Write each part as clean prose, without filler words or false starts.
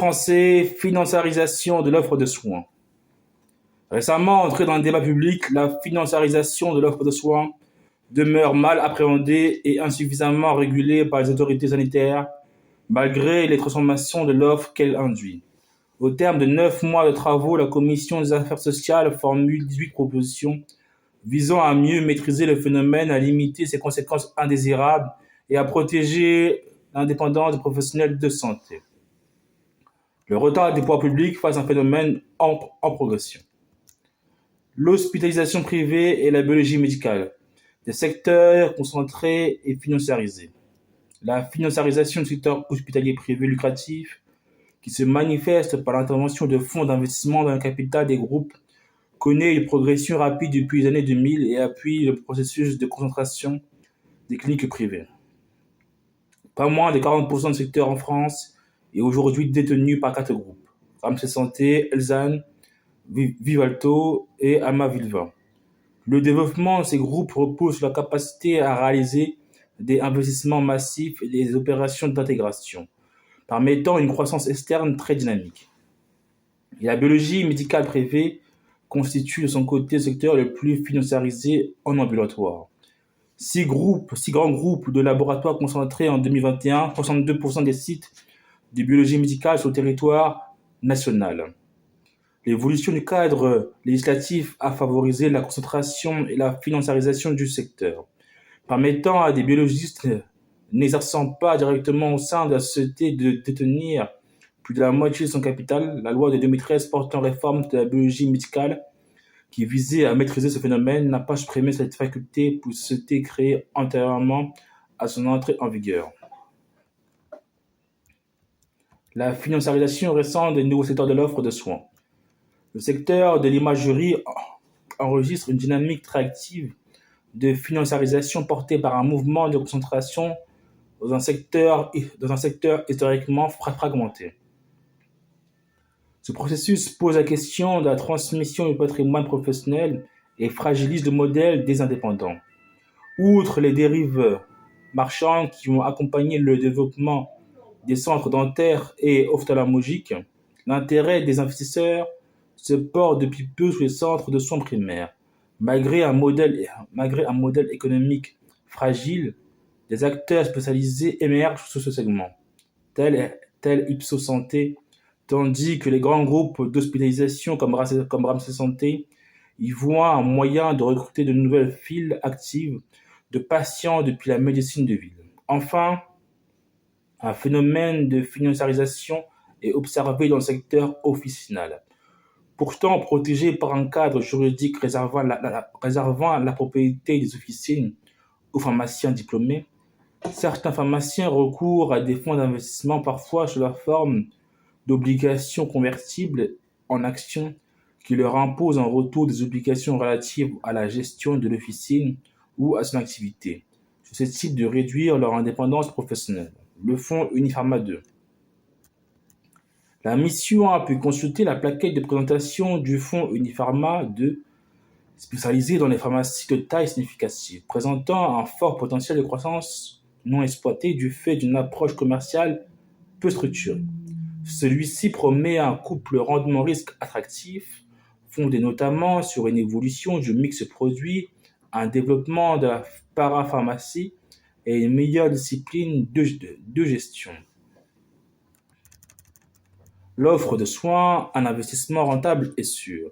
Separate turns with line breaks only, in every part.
français, financiarisation de l'offre de soins. Récemment entrée dans le débat public, la financiarisation de l'offre de soins demeure mal appréhendée et insuffisamment régulée par les autorités sanitaires, malgré les transformations de l'offre qu'elle induit. Au terme de 9 mois de travaux, la Commission des affaires sociales formule 18 propositions visant à mieux maîtriser le phénomène, à limiter ses conséquences indésirables et à protéger l'indépendance des professionnels de santé. Le retard des pouvoirs publics face à un phénomène en progression. L'hospitalisation privée et la biologie médicale, des secteurs concentrés et financiarisés. La financiarisation du secteur hospitalier privé lucratif, qui se manifeste par l'intervention de fonds d'investissement dans le capital des groupes, connaît une progression rapide depuis les années 2000 et appuie le processus de concentration des cliniques privées. Pas moins de 40% du secteur en France est aujourd'hui détenu par 4 groupes: Ramsay Santé, Elsan, Vivalto et Alma-Vilva. Le développement de ces groupes repose sur la capacité à réaliser des investissements massifs et des opérations d'intégration, permettant une croissance externe très dynamique. Et la biologie médicale privée constitue de son côté le secteur le plus financiarisé en ambulatoire. 6 grands groupes de laboratoires concentrés en 2021, 62% des sites de biologie médicale sur le territoire national. L'évolution du cadre législatif a favorisé la concentration et la financiarisation du secteur, permettant à des biologistes n'exerçant pas directement au sein de la société de détenir plus de la moitié de son capital. La loi de 2013 portant réforme de la biologie médicale, qui visait à maîtriser ce phénomène, n'a pas supprimé cette faculté pour société créée antérieurement à son entrée en vigueur. La financiarisation récente des nouveaux secteurs de l'offre de soins. Le secteur de l'imagerie enregistre une dynamique très active de financiarisation portée par un mouvement de concentration dans un secteur historiquement fragmenté. Ce processus pose la question de la transmission du patrimoine professionnel et fragilise le modèle des indépendants. Outre les dérives marchandes qui ont accompagné le développement des centres dentaires et ophtalmologiques, l'intérêt des investisseurs se porte depuis peu sur les centres de soins primaires. Malgré un modèle économique fragile, des acteurs spécialisés émergent sur ce segment, tel Ipsos Santé, tandis que les grands groupes d'hospitalisation comme Ramsay Santé y voient un moyen de recruter de nouvelles files actives de patients depuis la médecine de ville. Enfin, un phénomène de financiarisation est observé dans le secteur officinal. Pourtant protégé par un cadre juridique réservant la propriété des officines aux pharmaciens diplômés, certains pharmaciens recourent à des fonds d'investissement parfois sous la forme d'obligations convertibles en actions qui leur imposent en retour des obligations relatives à la gestion de l'officine ou à son activité, susceptibles de réduire leur indépendance professionnelle. Le fonds Unifarma 2. La mission a pu consulter la plaquette de présentation du fonds Unifarma 2, spécialisé dans les pharmacies de taille significative, présentant un fort potentiel de croissance non exploité du fait d'une approche commerciale peu structurée. Celui-ci promet un couple rendement-risque attractif, fondé notamment sur une évolution du mix produit, un développement de la parapharmacie et une meilleure discipline de gestion. L'offre de soins, un investissement rentable et sûr.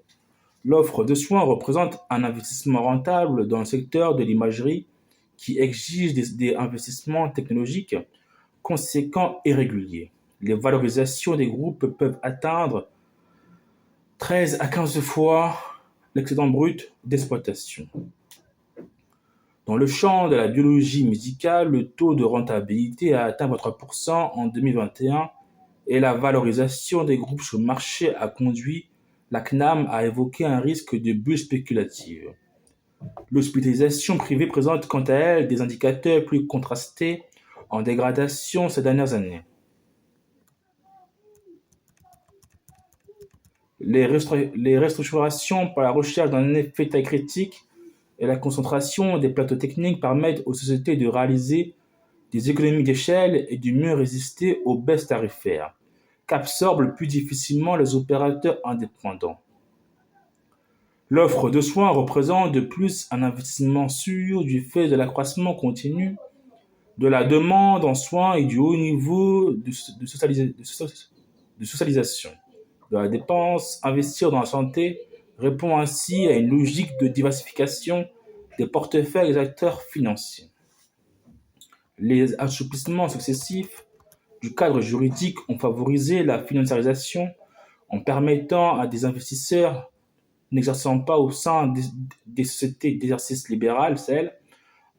L'offre de soins représente un investissement rentable dans le secteur de l'imagerie qui exige des investissements technologiques conséquents et réguliers. Les valorisations des groupes peuvent atteindre 13 à 15 fois l'excédent brut d'exploitation. Dans le champ de la biologie médicale, le taux de rentabilité a atteint 3% en 2021 et la valorisation des groupes sur le marché a conduit la CNAM à évoquer un risque de bulle spéculative. L'hospitalisation privée présente quant à elle des indicateurs plus contrastés en dégradation ces dernières années. Les restructurations par la recherche d'un effet taille critique et la concentration des plateaux techniques permettent aux sociétés de réaliser des économies d'échelle et de mieux résister aux baisses tarifaires. qu'absorbent plus difficilement les opérateurs indépendants. L'offre de soins représente de plus un investissement sûr du fait de l'accroissement continu de la demande en soins et du haut niveau de socialisation de la dépense. Investir dans la santé répond ainsi à une logique de diversification des portefeuilles des acteurs financiers. Les assouplissements successifs du cadre juridique ont favorisé la financiarisation en permettant à des investisseurs n'exerçant pas au sein des sociétés d'exercice libéral, celles,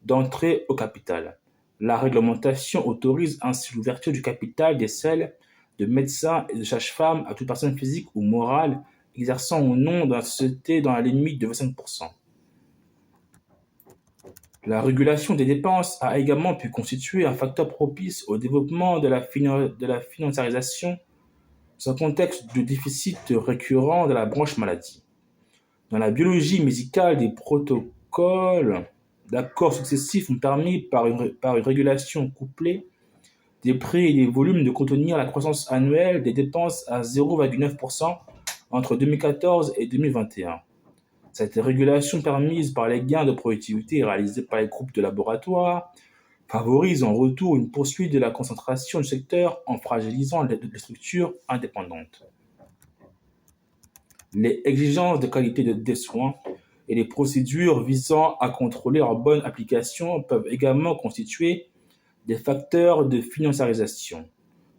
d'entrer au capital. La réglementation autorise ainsi l'ouverture du capital des celles de médecins et de sages-femmes à toute personne physique ou morale exerçant au nom de la société dans la limite de 25%. La régulation des dépenses a également pu constituer un facteur propice au développement de la financiarisation dans un contexte de déficit récurrent de la branche maladie. Dans la biologie médicale, des protocoles d'accords successifs ont permis, par une régulation couplée des prix et des volumes, de contenir la croissance annuelle des dépenses à 0,9% entre 2014 et 2021. Cette régulation permise par les gains de productivité réalisés par les groupes de laboratoires favorise en retour une poursuite de la concentration du secteur en fragilisant les structures indépendantes. Les exigences de qualité des soins et les procédures visant à contrôler leur bonne application peuvent également constituer des facteurs de financiarisation.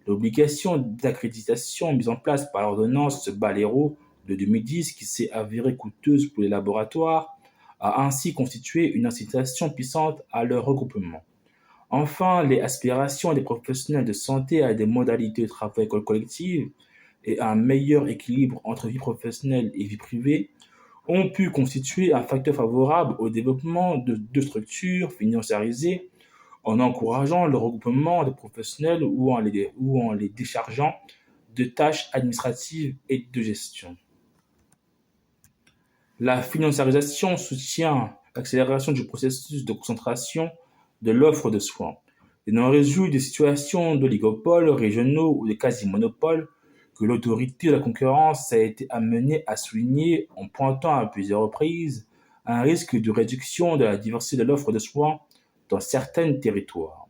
L'obligation d'accréditation mise en place par l'ordonnance Balero de 2010, qui s'est avérée coûteuse pour les laboratoires, a ainsi constitué une incitation puissante à leur regroupement. Enfin, les aspirations des professionnels de santé à des modalités de travail collective et à un meilleur équilibre entre vie professionnelle et vie privée ont pu constituer un facteur favorable au développement de structures financiarisées en encourageant le regroupement des professionnels ou en les déchargeant de tâches administratives et de gestion. La financiarisation soutient l'accélération du processus de concentration de l'offre de soins. Il en résulte des situations d'oligopoles régionaux ou de quasi-monopoles que l'autorité de la concurrence a été amenée à souligner en pointant à plusieurs reprises un risque de réduction de la diversité de l'offre de soins dans certains territoires.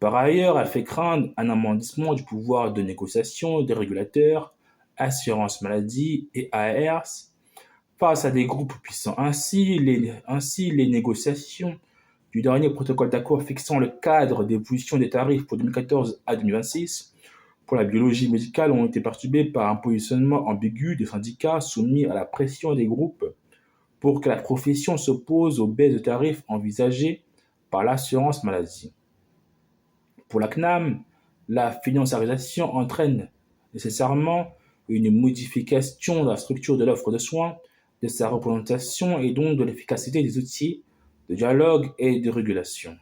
Par ailleurs, elle fait craindre un amendissement du pouvoir de négociation des régulateurs, assurance maladie et ARS, face à des groupes puissants. Ainsi, les négociations du dernier protocole d'accord fixant le cadre d'évolution des tarifs pour 2014 à 2026 pour la biologie médicale ont été perturbées par un positionnement ambigu des syndicats soumis à la pression des groupes pour que la profession s'oppose aux baisses de tarifs envisagées par l'assurance maladie. Pour la CNAM, la financiarisation entraîne nécessairement une modification de la structure de l'offre de soins, de sa représentation et donc de l'efficacité des outils de dialogue et de régulation.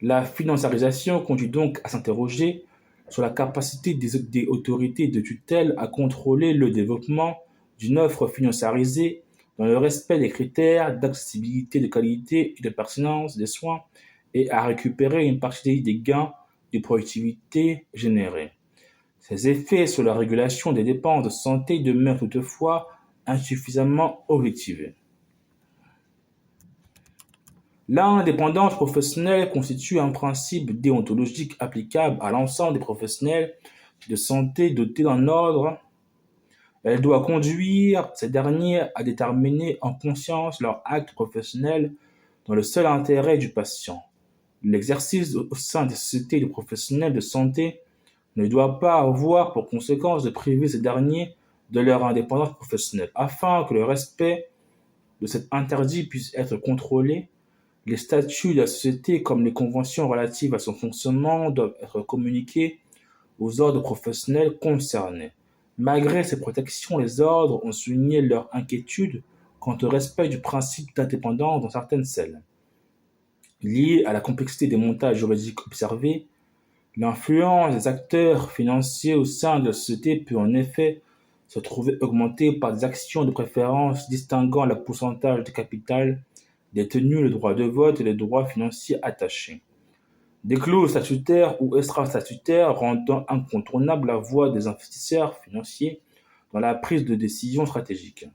La financiarisation conduit donc à s'interroger sur la capacité des autorités de tutelle à contrôler le développement d'une offre financiarisée dans le respect des critères d'accessibilité, de qualité et de pertinence des soins et à récupérer une partie des gains de productivité générés. Ces effets sur la régulation des dépenses de santé demeurent toutefois insuffisamment objectivés. L'indépendance professionnelle constitue un principe déontologique applicable à l'ensemble des professionnels de santé dotés d'un ordre. Elle doit conduire ces derniers à déterminer en conscience leur acte professionnel dans le seul intérêt du patient. L'exercice au sein des sociétés de professionnels de santé ne doit pas avoir pour conséquence de priver ces derniers de leur indépendance professionnelle. Afin que le respect de cet interdit puisse être contrôlé, les statuts de la société comme les conventions relatives à son fonctionnement doivent être communiqués aux ordres professionnels concernés. Malgré ces protections, les ordres ont souligné leur inquiétude quant au respect du principe d'indépendance dans certaines celles. Liée à la complexité des montages juridiques observés, l'influence des acteurs financiers au sein de la société peut en effet se trouver augmentée par des actions de préférence distinguant le pourcentage de capital détenu, le droit de vote et les droits financiers attachés. Des clauses statutaires ou extra-statutaires rendant incontournable la voix des investisseurs financiers dans la prise de décision stratégique.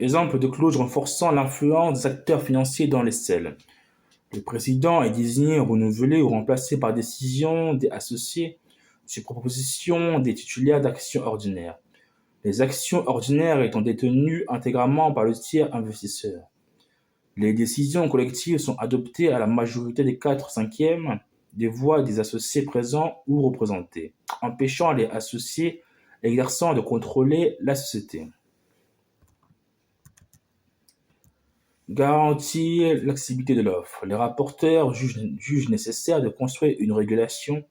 Exemple de clause renforçant l'influence des acteurs financiers dans les selles. Le président est désigné, renouvelé ou remplacé par décision des associés sur proposition des titulaires d'actions ordinaires. Les actions ordinaires étant détenues intégralement par le tiers investisseur. Les décisions collectives sont adoptées à la majorité des 4/5 des voix des associés présents ou représentés, empêchant les associés exerçant de contrôler la société. Garantir l'accessibilité de l'offre. Les rapporteurs jugent nécessaire de construire une régulation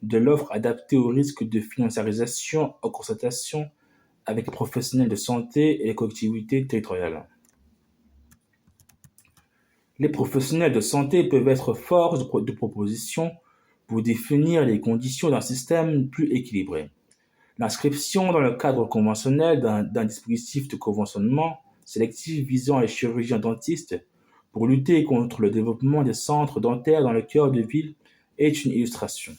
de l'offre adaptée au risque de financiarisation en concertation avec les professionnels de santé et les collectivités territoriales. Les professionnels de santé peuvent être force de proposition pour définir les conditions d'un système plus équilibré. L'inscription dans le cadre conventionnel d'un dispositif de conventionnement sélectif visant les chirurgiens dentistes pour lutter contre le développement des centres dentaires dans le cœur de ville est une illustration.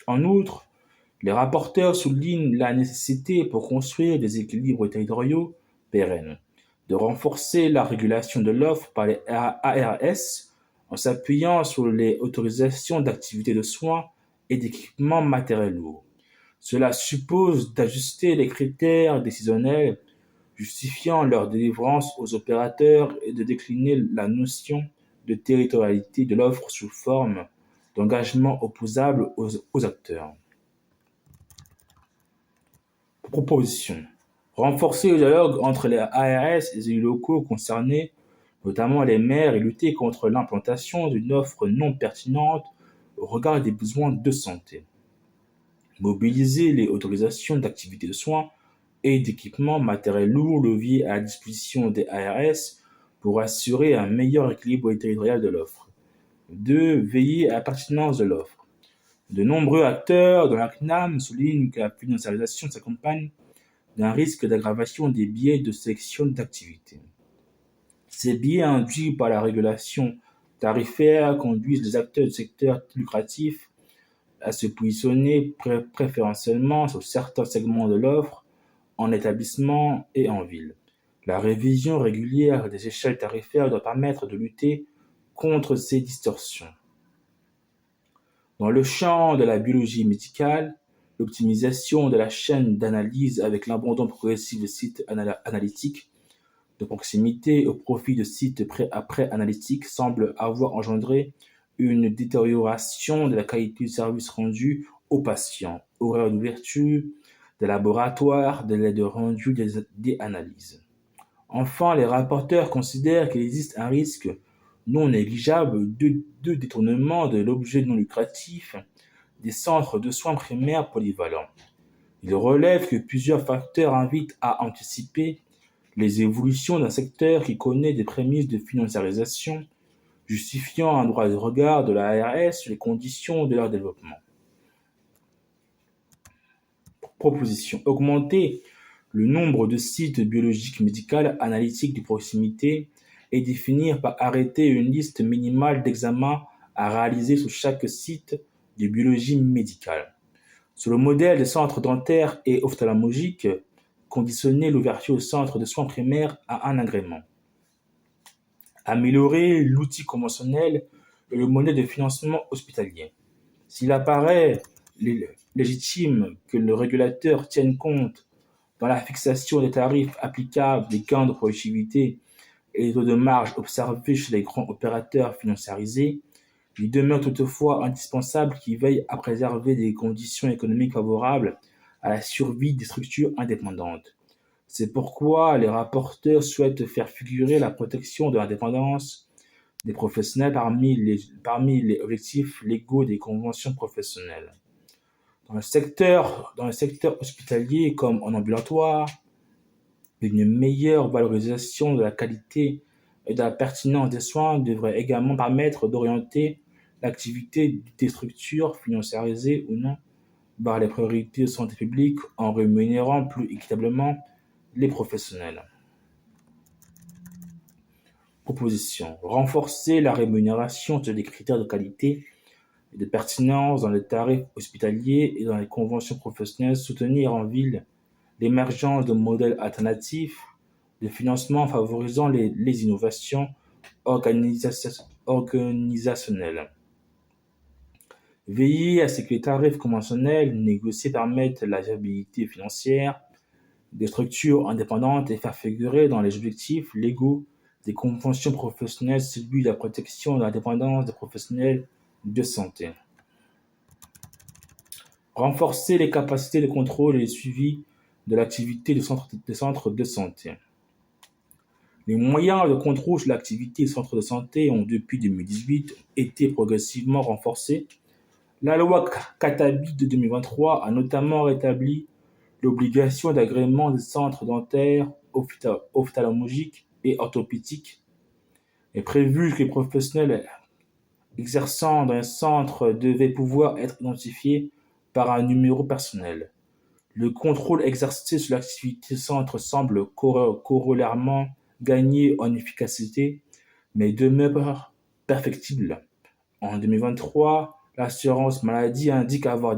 En outre, les rapporteurs soulignent la nécessité pour construire des équilibres territoriaux pérennes, de renforcer la régulation de l'offre par les ARS en s'appuyant sur les autorisations d'activités de soins et d'équipements matériels lourds. Cela suppose d'ajuster les critères décisionnels justifiant leur délivrance aux opérateurs et de décliner la notion de territorialité de l'offre sous forme d'engagement opposable aux acteurs. Proposition. Renforcer le dialogue entre les ARS et les élus locaux concernés, notamment les maires, et lutter contre l'implantation d'une offre non pertinente au regard des besoins de santé. Mobiliser les autorisations d'activités de soins et d'équipements matériels lourds leviers à la disposition des ARS pour assurer un meilleur équilibre territorial de l'offre. 2. Veiller à la pertinence de l'offre. De nombreux acteurs dans la CNAM soulignent que la financiarisation s'accompagne d'un risque d'aggravation des biais de sélection d'activités. Ces biais induits par la régulation tarifaire conduisent les acteurs du secteur lucratif à se positionner préférentiellement sur certains segments de l'offre en établissement et en ville. La révision régulière des échelles tarifaires doit permettre de lutter contre ces distorsions. Dans le champ de la biologie médicale, l'optimisation de la chaîne d'analyse avec l'abandon progressif de sites analytiques de proximité au profit de sites pré-analytiques semble avoir engendré une détérioration de la qualité du service rendu aux patients, horaires d'ouverture des laboratoires, délais de rendu des analyses. Enfin, les rapporteurs considèrent qu'il existe un risque non négligeable de détournement de l'objet non lucratif des centres de soins primaires polyvalents. Ils relèvent que plusieurs facteurs invitent à anticiper les évolutions d'un secteur qui connaît des prémices de financiarisation, justifiant un droit de regard de la ARS sur les conditions de leur développement. Proposition. Augmenter le nombre de sites biologiques médicales analytiques de proximité et définir par arrêté une liste minimale d'examens à réaliser sur chaque site de biologie médicale. Sur le modèle des centres dentaires et ophtalmologiques, conditionner l'ouverture au centre de soins primaires à un agrément. Améliorer l'outil conventionnel et le modèle de financement hospitalier. S'il apparaît légitime que le régulateur tienne compte dans la fixation des tarifs applicables des gains de productivité et des taux de marge observés chez les grands opérateurs financiarisés, il demeure toutefois indispensable qu'il veille à préserver des conditions économiques favorables à la survie des structures indépendantes. C'est pourquoi les rapporteurs souhaitent faire figurer la protection de l'indépendance des professionnels parmi les objectifs légaux des conventions professionnelles. Dans le secteur hospitalier comme en ambulatoire, une meilleure valorisation de la qualité et de la pertinence des soins devrait également permettre d'orienter l'activité des structures financiarisées ou non vers les priorités de santé publique en rémunérant plus équitablement les professionnels. Proposition. Renforcer la rémunération sur des critères de qualité et de pertinence dans les tarifs hospitaliers et dans les conventions professionnelles. Soutenir en ville l'émergence de modèles alternatifs de financement favorisant les innovations organisationnelles. Veiller à ce que les tarifs conventionnels négociés permettent la viabilité financière des structures indépendantes et faire figurer dans les objectifs légaux des conventions professionnelles celui de la protection de l'indépendance des professionnels de santé. Renforcer les capacités de contrôle et de suivi de l'activité des centres de santé. Les moyens de contrôle sur l'activité des centres de santé ont, depuis 2018, été progressivement renforcés. La loi Katabi de 2023 a notamment rétabli l'obligation d'agrément des centres dentaires, ophtalmologiques et orthopédiques et prévu que les professionnels exerçant dans un centre devaient pouvoir être identifiés par un numéro personnel. Le contrôle exercé sur l'activité centre semble corollairement gagner en efficacité, mais demeure perfectible. En 2023, l'assurance maladie indique avoir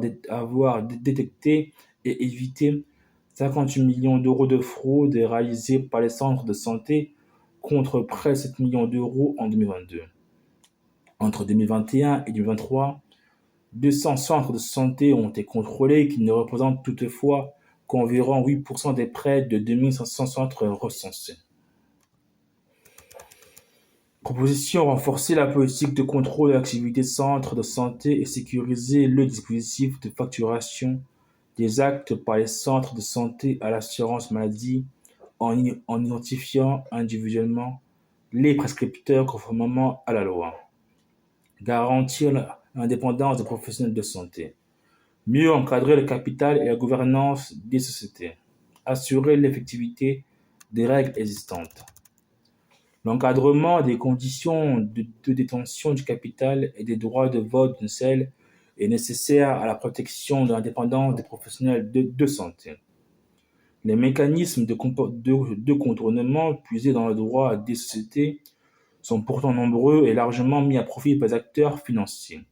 détecté et évité 58 millions d'euros de fraude réalisée par les centres de santé contre près de 7 millions d'euros en 2022. Entre 2021 et 2023, 200 centres de santé ont été contrôlés, qui ne représentent toutefois qu'environ 8% des près de 2500 centres recensés. Proposition. Renforcer la politique de contrôle de l'activité des centres de santé et sécuriser le dispositif de facturation des actes par les centres de santé à l'assurance maladie en identifiant individuellement les prescripteurs conformément à la loi. Garantir l'indépendance des professionnels de santé. Mieux encadrer le capital et la gouvernance des sociétés. Assurer l'effectivité des règles existantes. L'encadrement des conditions de détention du capital et des droits de vote d'une selle est nécessaire à la protection de l'indépendance des professionnels de santé. Les mécanismes de contournement puisés dans le droit des sociétés sont pourtant nombreux et largement mis à profit par les acteurs financiers.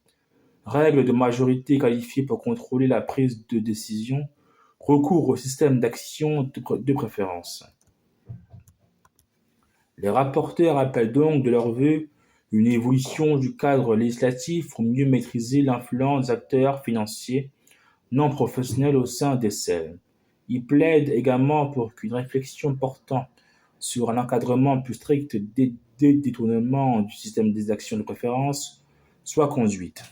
Règles de majorité qualifiée pour contrôler la prise de décision, recours au système d'action de préférence. Les rapporteurs appellent donc de leur vœu une évolution du cadre législatif pour mieux maîtriser l'influence des acteurs financiers non professionnels au sein des SEL. Ils plaident également pour qu'une réflexion portant sur un encadrement plus strict des détournements du système des actions de préférence soit conduite.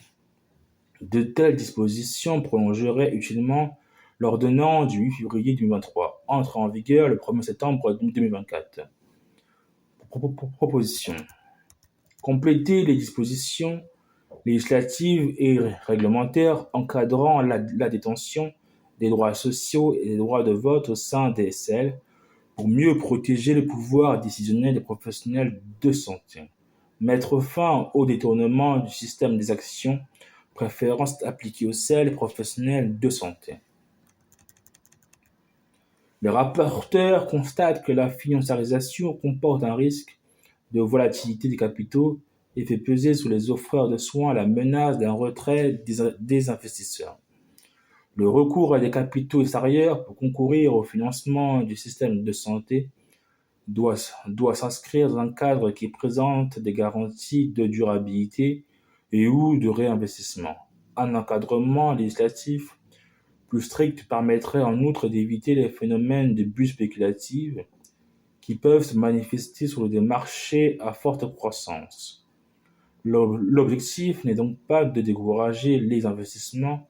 De telles dispositions prolongeraient utilement l'ordonnance du 8 février 2023, entre en vigueur le 1er septembre 2024. Proposition. Compléter les dispositions législatives et réglementaires encadrant la détention des droits sociaux et des droits de vote au sein des SL pour mieux protéger le pouvoir décisionnel des professionnels de santé. Mettre fin au détournement du système des actions préférences appliquées aux SL professionnels de santé. Le rapporteur constate que la financiarisation comporte un risque de volatilité des capitaux et fait peser sur les offreurs de soins la menace d'un retrait des investisseurs. Le recours à des capitaux extérieurs pour concourir au financement du système de santé doit s'inscrire dans un cadre qui présente des garanties de durabilité et ou de réinvestissement. Un encadrement législatif plus strict permettrait en outre d'éviter les phénomènes de bulles spéculatives qui peuvent se manifester sur des marchés à forte croissance. L'objectif n'est donc pas de décourager les investissements,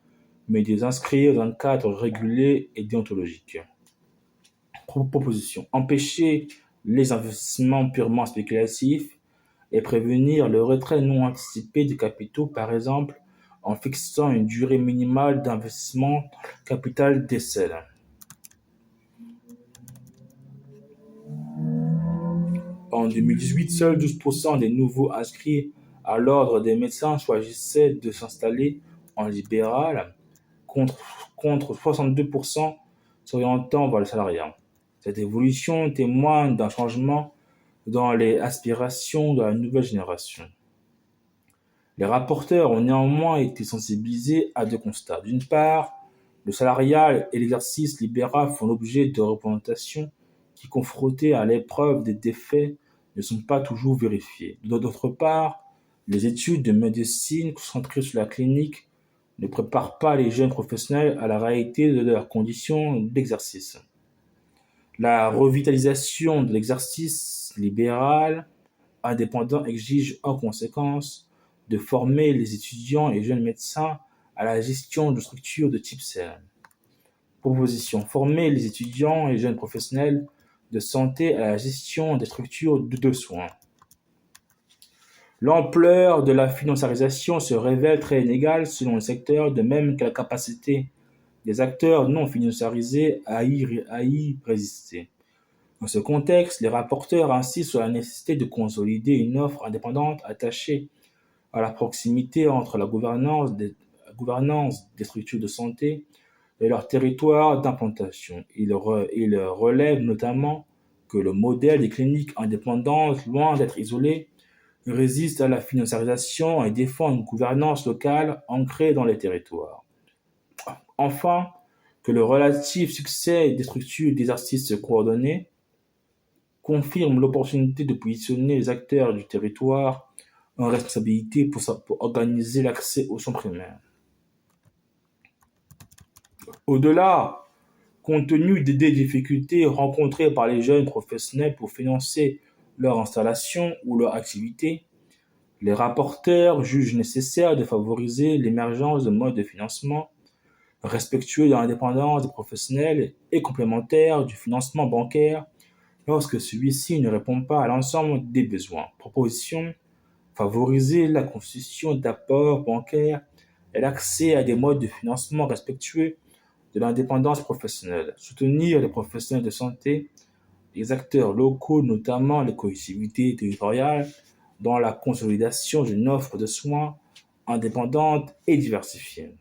mais de les inscrire dans un cadre régulé et déontologique. Proposition. Empêcher les investissements purement spéculatifs et prévenir le retrait non anticipé des capitaux, par exemple en fixant une durée minimale d'investissement capital décès. En 2018, seuls 12% des nouveaux inscrits à l'ordre des médecins choisissaient de s'installer en libéral, contre 62% s'orientant vers le salariat. Cette évolution témoigne d'un changement dans les aspirations de la nouvelle génération. Les rapporteurs ont néanmoins été sensibilisés à deux constats. D'une part, le salariat et l'exercice libéral font l'objet de représentations qui, confrontées à l'épreuve des défaits, ne sont pas toujours vérifiées. D'autre part, les études de médecine concentrées sur la clinique ne préparent pas les jeunes professionnels à la réalité de leurs conditions d'exercice. La revitalisation de l'exercice libéral indépendant exige en conséquence de former les étudiants et jeunes médecins à la gestion de structures de type CERN. Proposition: former les étudiants et jeunes professionnels de santé à la gestion des structures de soins. L'ampleur de la financiarisation se révèle très inégale selon les secteurs, de même que la capacité des acteurs non financiarisés à y résister. Dans ce contexte, les rapporteurs insistent sur la nécessité de consolider une offre indépendante attachée à la proximité entre la gouvernance des structures de santé et leur territoire d'implantation. Ils relèvent notamment que le modèle des cliniques indépendantes, loin d'être isolé, résiste à la financiarisation et défend une gouvernance locale ancrée dans les territoires. Enfin, que le relatif succès des structures d'exercice coordonnées confirme l'opportunité de positionner les acteurs du territoire en responsabilité pour organiser l'accès aux soins primaires. Au-delà, compte tenu des difficultés rencontrées par les jeunes professionnels pour financer leur installation ou leur activité, les rapporteurs jugent nécessaire de favoriser l'émergence de modes de financement respectueux de l'indépendance des professionnels et complémentaires du financement bancaire lorsque celui-ci ne répond pas à l'ensemble des besoins. Proposition: favoriser la constitution d'apports bancaires et l'accès à des modes de financement respectueux de l'indépendance professionnelle. Soutenir les professionnels de santé, les acteurs locaux, notamment les collectivités territoriales, dans la consolidation d'une offre de soins indépendante et diversifiée.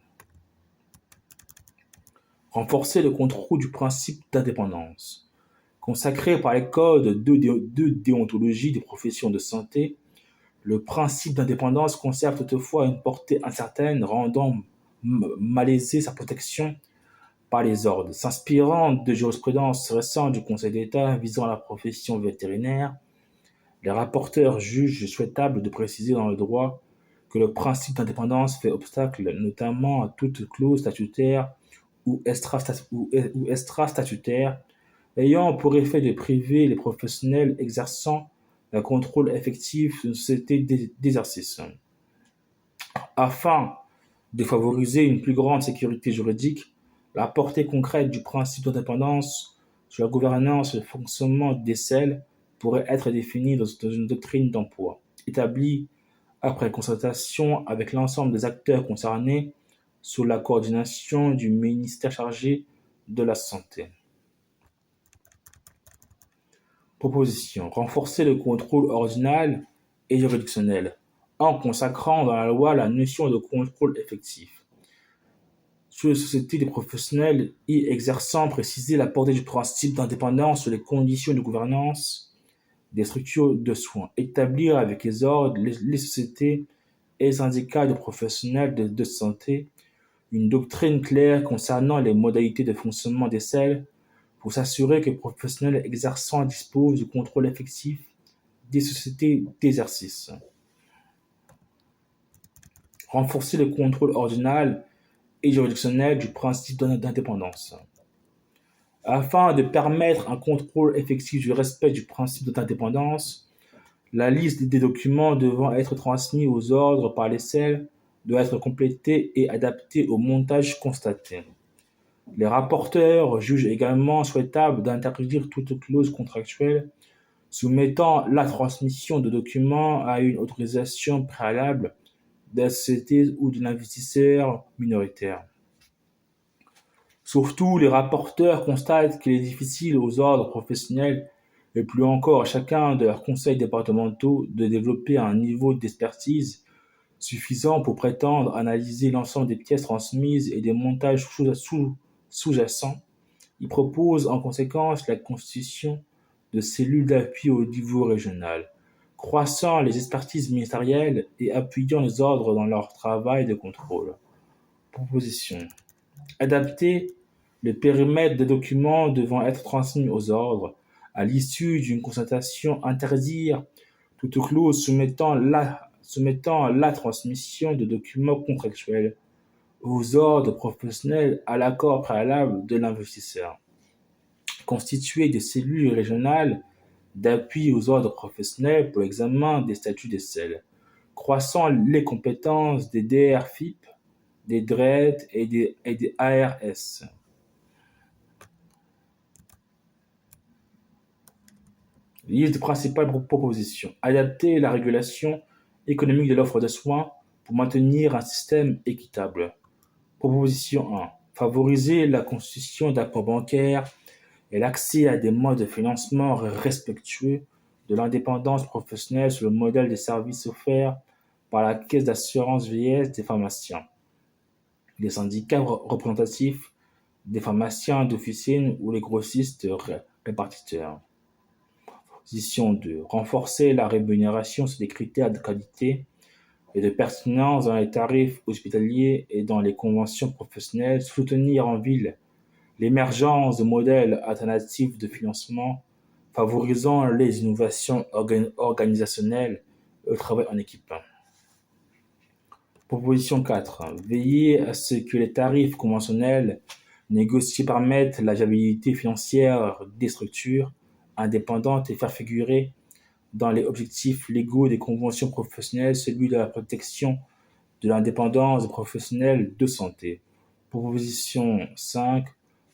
Renforcer le contrôle du principe d'indépendance. Consacré par les codes de déontologie des professions de santé, le principe d'indépendance conserve toutefois une portée incertaine, rendant malaisée sa protection par les ordres. S'inspirant de jurisprudence récente du Conseil d'État visant la profession vétérinaire, les rapporteurs jugent souhaitable de préciser dans le droit que le principe d'indépendance fait obstacle notamment à toute clause statutaire ou extra-statutaire ayant pour effet de priver les professionnels exerçant un contrôle effectif d'une société d'exercice. Afin de favoriser une plus grande sécurité juridique, la portée concrète du principe d'indépendance sur la gouvernance et le fonctionnement des SEL pourrait être définie dans une doctrine d'emploi, établie après concertation avec l'ensemble des acteurs concernés sous la coordination du ministère chargé de la Santé. Proposition: renforcer le contrôle ordinal et juridictionnel en consacrant dans la loi la notion de contrôle effectif sur les sociétés des professionnels y exerçant, préciser la portée du principe d'indépendance sur les conditions de gouvernance des structures de soins, établir avec les ordres, les sociétés et les syndicats de professionnels de santé une doctrine claire concernant les modalités de fonctionnement des SEL pour s'assurer que les professionnels exerçant disposent du contrôle effectif des sociétés d'exercice. Renforcer le contrôle ordinal et juridictionnel du principe d'indépendance. Afin de permettre un contrôle effectif du respect du principe d'indépendance, la liste des documents devant être transmis aux ordres par les SEL doit être complétée et adaptée au montage constaté. Les rapporteurs jugent également souhaitable d'interdire toute clause contractuelle soumettant la transmission de documents à une autorisation préalable de la société ou de l'investisseur minoritaire. Surtout, les rapporteurs constatent qu'il est difficile aux ordres professionnels et plus encore à chacun de leurs conseils départementaux de développer un niveau d'expertise suffisant pour prétendre analyser l'ensemble des pièces transmises et des montages sous-jacents. Ils proposent en conséquence la constitution de cellules d'appui au niveau régional, croissant les expertises ministérielles et appuyant les ordres dans leur travail de contrôle. Proposition. Adapter le périmètre des documents devant être transmis aux ordres à l'issue d'une concertation, interdire toute clause soumettant la transmission de documents contractuels aux ordres professionnels à l'accord préalable de l'investisseur. Constituer des cellules régionales d'appui aux ordres professionnels pour l'examen des statuts des CEL, croissant les compétences des DRFIP, des DRED et des ARS. Liste des principales propositions. Adapter la régulation économique de l'offre de soins pour maintenir un système équitable. Proposition 1. Favoriser la constitution d'accords bancaires et l'accès à des modes de financement respectueux de l'indépendance professionnelle sur le modèle des services offerts par la Caisse d'assurance vieillesse des pharmaciens, les syndicats représentatifs des pharmaciens d'officine ou les grossistes répartiteurs. Position 2. Renforcer la rémunération sur des critères de qualité et de pertinence dans les tarifs hospitaliers et dans les conventions professionnelles. Soutenir en ville l'émergence de modèles alternatifs de financement favorisant les innovations organisationnelles et le travail en équipe. Proposition 4. Veiller à ce que les tarifs conventionnels négociés permettent la viabilité financière des structures indépendantes et faire figurer dans les objectifs légaux des conventions professionnelles celui de la protection de l'indépendance des professionnels de santé. Proposition 5.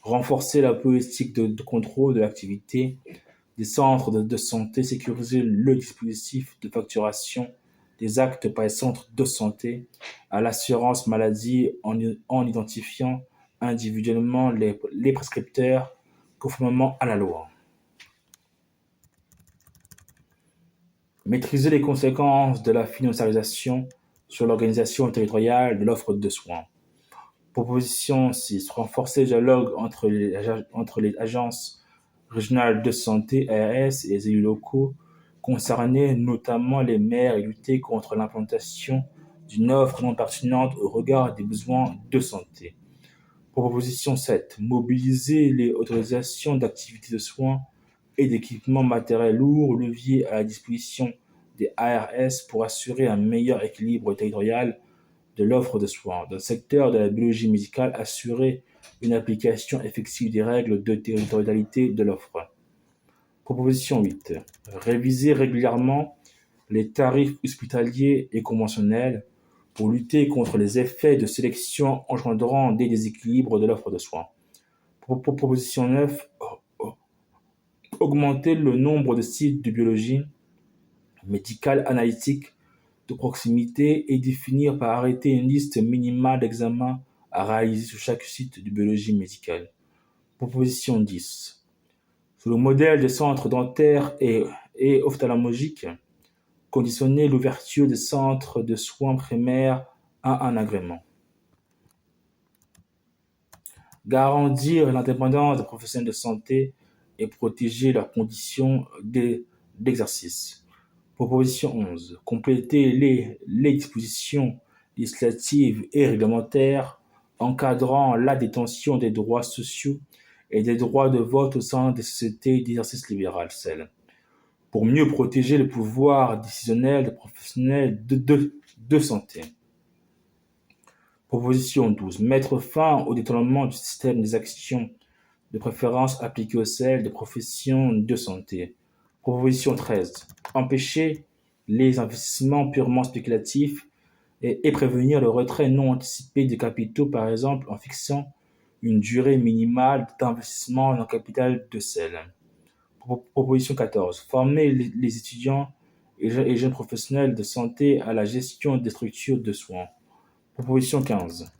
Renforcer la politique de contrôle de l'activité des centres de santé, sécuriser le dispositif de facturation des actes par les centres de santé à l'assurance maladie en identifiant individuellement les prescripteurs conformément à la loi. Maîtriser les conséquences de la financiarisation sur l'organisation territoriale de l'offre de soins. Proposition 6. Renforcer le dialogue entre les agences régionales de santé, ARS, et les élus locaux concernés, notamment les maires, et lutter contre l'implantation d'une offre non pertinente au regard des besoins de santé. Proposition 7. Mobiliser les autorisations d'activités de soins et d'équipements matériels lourds leviers à la disposition des ARS pour assurer un meilleur équilibre territorial de l'offre de soins. Dans le secteur de la biologie médicale, assurer une application effective des règles de territorialité de l'offre. Proposition 8. Réviser régulièrement les tarifs hospitaliers et conventionnels pour lutter contre les effets de sélection engendrant des déséquilibres de l'offre de soins. Proposition 9. Augmenter le nombre de sites de biologie médicale analytique de proximité et définir par arrêté une liste minimale d'examens à réaliser sur chaque site de biologie médicale. Proposition 10. Sur le modèle des centres dentaires et ophtalmologiques, conditionner l'ouverture des centres de soins primaires à un agrément. Garantir l'indépendance des professionnels de santé et protéger leurs conditions d'exercice. Proposition 11. Compléter les dispositions législatives et réglementaires encadrant la détention des droits sociaux et des droits de vote au sein des sociétés d'exercice libéral, pour mieux protéger le pouvoir décisionnel des professionnels de santé. Proposition 12. Mettre fin au détournement du système des actions de préférence appliquées aux des professions de santé. Proposition 13. Empêcher les investissements purement spéculatifs et prévenir le retrait non anticipé des capitaux, par exemple en fixant une durée minimale d'investissement dans le capital de celle. Proposition 14. Former les étudiants et jeunes professionnels de santé à la gestion des structures de soins. Proposition 15.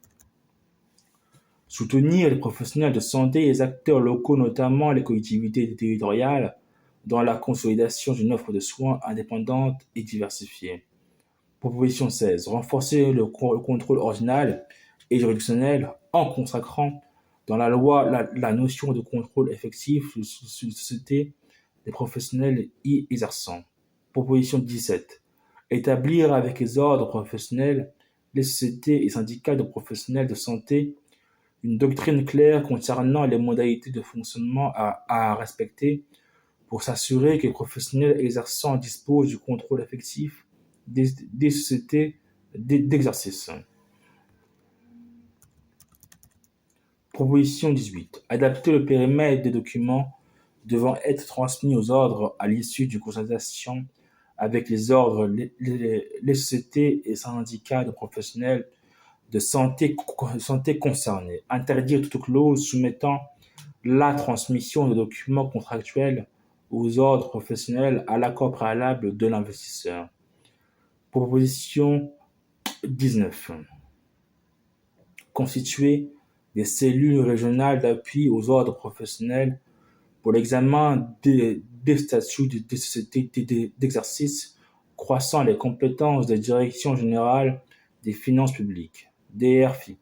Soutenir les professionnels de santé et les acteurs locaux, notamment les collectivités territoriales, dans la consolidation d'une offre de soins indépendante et diversifiée. Proposition 16. Renforcer le contrôle ordinal et juridictionnel en consacrant dans la loi la notion de contrôle effectif sur les sociétés des professionnels y exerçant. Proposition 17. Établir avec les ordres professionnels, les sociétés et syndicats de professionnels de santé une doctrine claire concernant les modalités de fonctionnement à respecter pour s'assurer que les professionnels exerçant disposent du contrôle effectif des sociétés d'exercice. Proposition 18. Adapter le périmètre des documents devant être transmis aux ordres à l'issue d'une consultation avec les ordres, les sociétés et syndicats de professionnels de santé concernés. Interdire toute clause soumettant la transmission de documents contractuels aux ordres professionnels à l'accord préalable de l'investisseur. Proposition 19. Constituer des cellules régionales d'appui aux ordres professionnels pour l'examen des statuts des sociétés d'exercice, croissant les compétences des directions générales des finances publiques, DRFIP,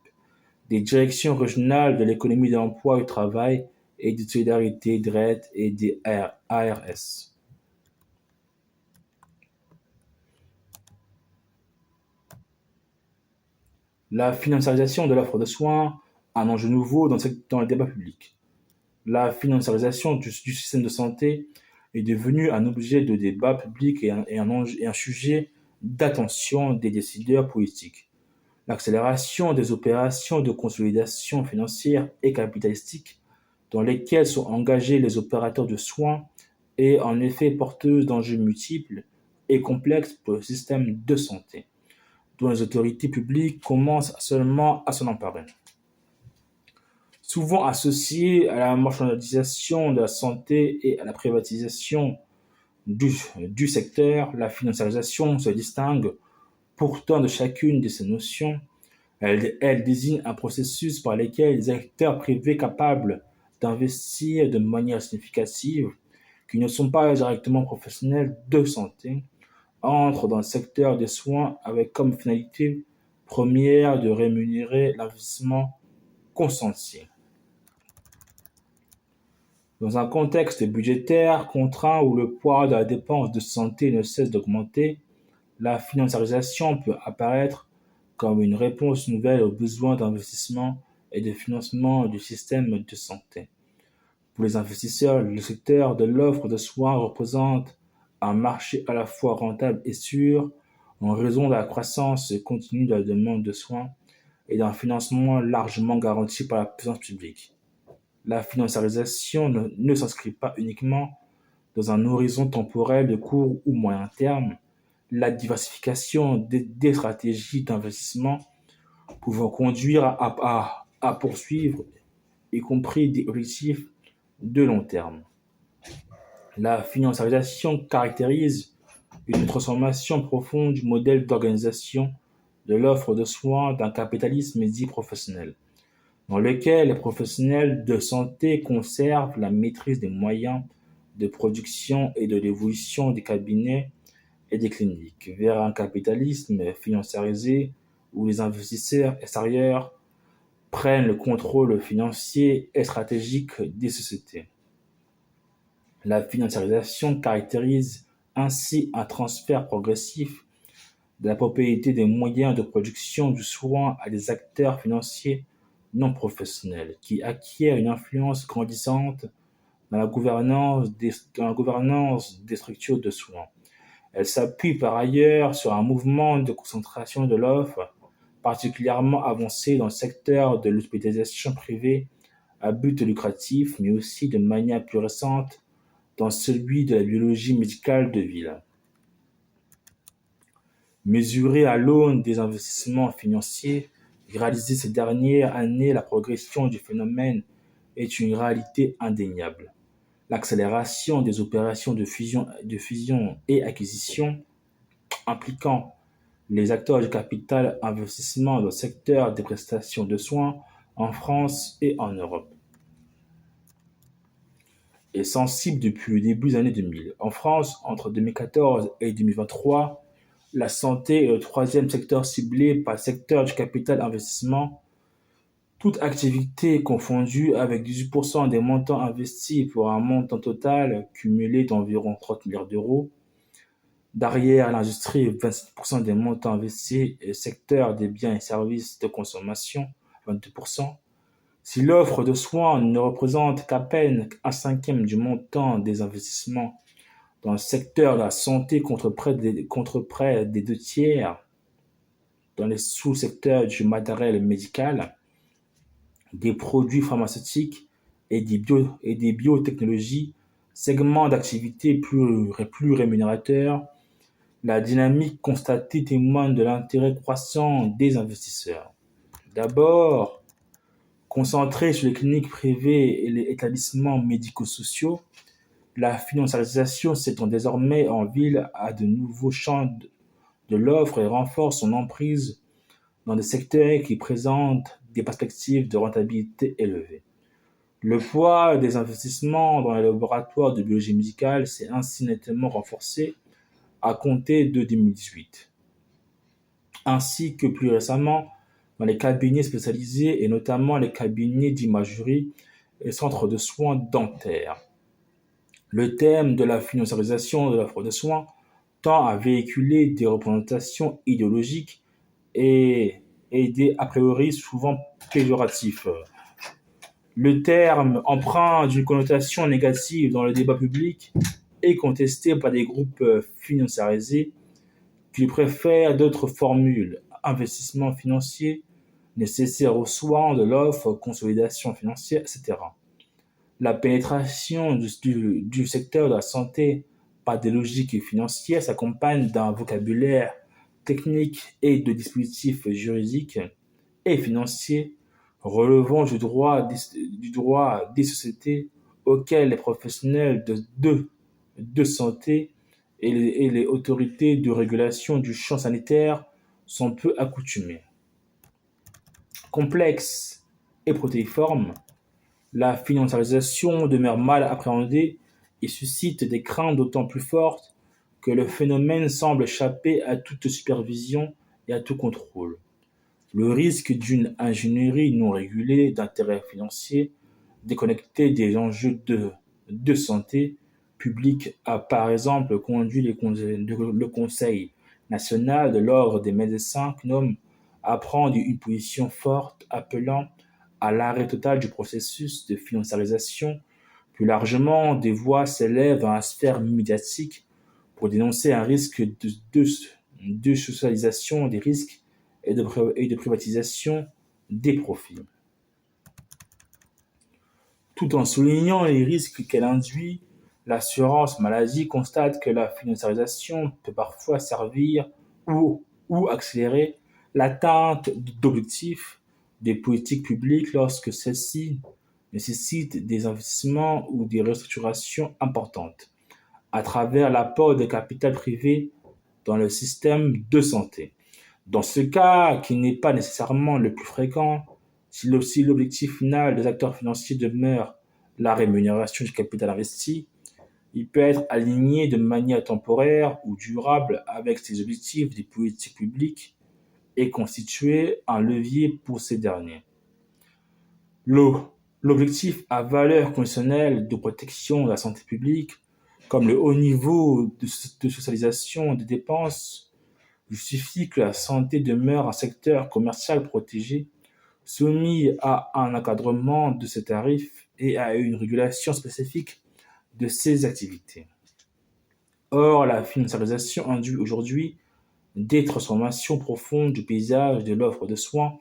des directions régionales de l'économie de l'emploi et du travail et de solidarité, DRED et des ARS. La financiarisation de l'offre de soins, un enjeu nouveau dans le débat public. La financiarisation du système de santé est devenue un objet de débat public et un sujet d'attention des décideurs politiques. L'accélération des opérations de consolidation financière et capitalistique dans lesquelles sont engagés les opérateurs de soins est en effet porteuse d'enjeux multiples et complexes pour le système de santé, dont les autorités publiques commencent seulement à s'en emparer. Souvent associée à la marchandisation de la santé et à la privatisation du secteur, la financiarisation se distingue pourtant de chacune de ces notions. Elle désigne un processus par lequel les acteurs privés capables d'investir de manière significative, qui ne sont pas directement professionnels de santé, entrent dans le secteur des soins avec comme finalité première de rémunérer l'investissement consenti. Dans un contexte budgétaire contraint où le poids de la dépense de santé ne cesse d'augmenter, la financiarisation peut apparaître comme une réponse nouvelle aux besoins d'investissement et de financement du système de santé. Pour les investisseurs, le secteur de l'offre de soins représente un marché à la fois rentable et sûr en raison de la croissance continue de la demande de soins et d'un financement largement garanti par la puissance publique. La financiarisation ne s'inscrit pas uniquement dans un horizon temporel de court ou moyen terme. La diversification des stratégies d'investissement pouvant conduire à poursuivre, y compris des objectifs de long terme. La financiarisation caractérise une transformation profonde du modèle d'organisation de l'offre de soins d'un capitalisme dit professionnel, dans lequel les professionnels de santé conservent la maîtrise des moyens de production et de l'évolution des cabinets et des cliniques, vers un capitalisme financiarisé où les investisseurs extérieurs prennent le contrôle financier et stratégique des sociétés. La financiarisation caractérise ainsi un transfert progressif de la propriété des moyens de production du soin à des acteurs financiers non professionnels qui acquièrent une influence grandissante dans la gouvernance des structures de soins. Elle s'appuie par ailleurs sur un mouvement de concentration de l'offre particulièrement avancé dans le secteur de l'hospitalisation privée à but lucratif, mais aussi de manière plus récente dans celui de la biologie médicale de ville. Mesurée à l'aune des investissements financiers réalisés ces dernières années, la progression du phénomène est une réalité indéniable. L'accélération des opérations de fusion et acquisition impliquant les acteurs du capital investissement dans le secteur des prestations de soins en France et en Europe est sensible depuis le début des années 2000. En France, entre 2014 et 2023, la santé est le troisième secteur ciblé par le secteur du capital investissement Toute activité confondue avec 18% des montants investis pour un montant total cumulé d'environ 30 milliards d'euros. Derrière l'industrie, 27% des montants investis et le secteur des biens et services de consommation, 22%. Si l'offre de soins ne représente qu'à peine un cinquième du montant des investissements dans le secteur de la santé contre près des deux tiers dans les sous-secteurs du matériel médical, des produits pharmaceutiques et des biotechnologies, segments d'activité plus rémunérateurs, la dynamique constatée témoigne de l'intérêt croissant des investisseurs. D'abord, concentrés sur les cliniques privées et les établissements médico-sociaux, la financiarisation s'étend désormais en ville à de nouveaux champs de l'offre et renforce son emprise dans des secteurs qui présentent des perspectives de rentabilité élevées. Le poids des investissements dans les laboratoires de biologie médicale s'est ainsi nettement renforcé à compter de 2018, ainsi que plus récemment dans les cabinets spécialisés et notamment les cabinets d'imagerie et centres de soins dentaires. Le thème de la financiarisation de l'offre de soins tend à véhiculer des représentations idéologiques et des a priori souvent péjoratifs. Le terme, empreint d'une connotation négative dans le débat public, est contesté par des groupes financiarisés qui préfèrent d'autres formules: investissement financier, nécessaire aux soins de l'offre, consolidation financière, etc. La pénétration du secteur de la santé par des logiques financières s'accompagne d'un vocabulaire technique et de dispositifs juridiques et financiers relevant du droit des sociétés auxquelles les professionnels de santé et les autorités de régulation du champ sanitaire sont peu accoutumés. Complexe et protéiforme, la financiarisation demeure mal appréhendée et suscite des craintes d'autant plus fortes que le phénomène semble échapper à toute supervision et à tout contrôle. Le risque d'une ingénierie non régulée d'intérêts financiers déconnectés des enjeux de santé publique a par exemple conduit le Conseil national de l'ordre des médecins CNOM à prendre une position forte appelant à l'arrêt total du processus de financiarisation. Plus largement, des voix s'élèvent dans la sphère médiatique pour dénoncer un risque de socialisation des risques et de privatisation des profits, tout en soulignant les risques qu'elle induit. L'assurance maladie constate que la financiarisation peut parfois servir ou accélérer l'atteinte d'objectifs des politiques publiques lorsque celles-ci nécessitent des investissements ou des restructurations importantes, à travers l'apport de capital privé dans le système de santé. Dans ce cas, qui n'est pas nécessairement le plus fréquent, si l'objectif final des acteurs financiers demeure la rémunération du capital investi, il peut être aligné de manière temporaire ou durable avec ces objectifs des politiques publiques et constituer un levier pour ces derniers. L'objectif à valeur conditionnelle de protection de la santé publique, comme le haut niveau de socialisation des dépenses, justifie que la santé demeure un secteur commercial protégé, soumis à un encadrement de ses tarifs et à une régulation spécifique de ses activités. Or, la financiarisation induit aujourd'hui des transformations profondes du paysage de l'offre de soins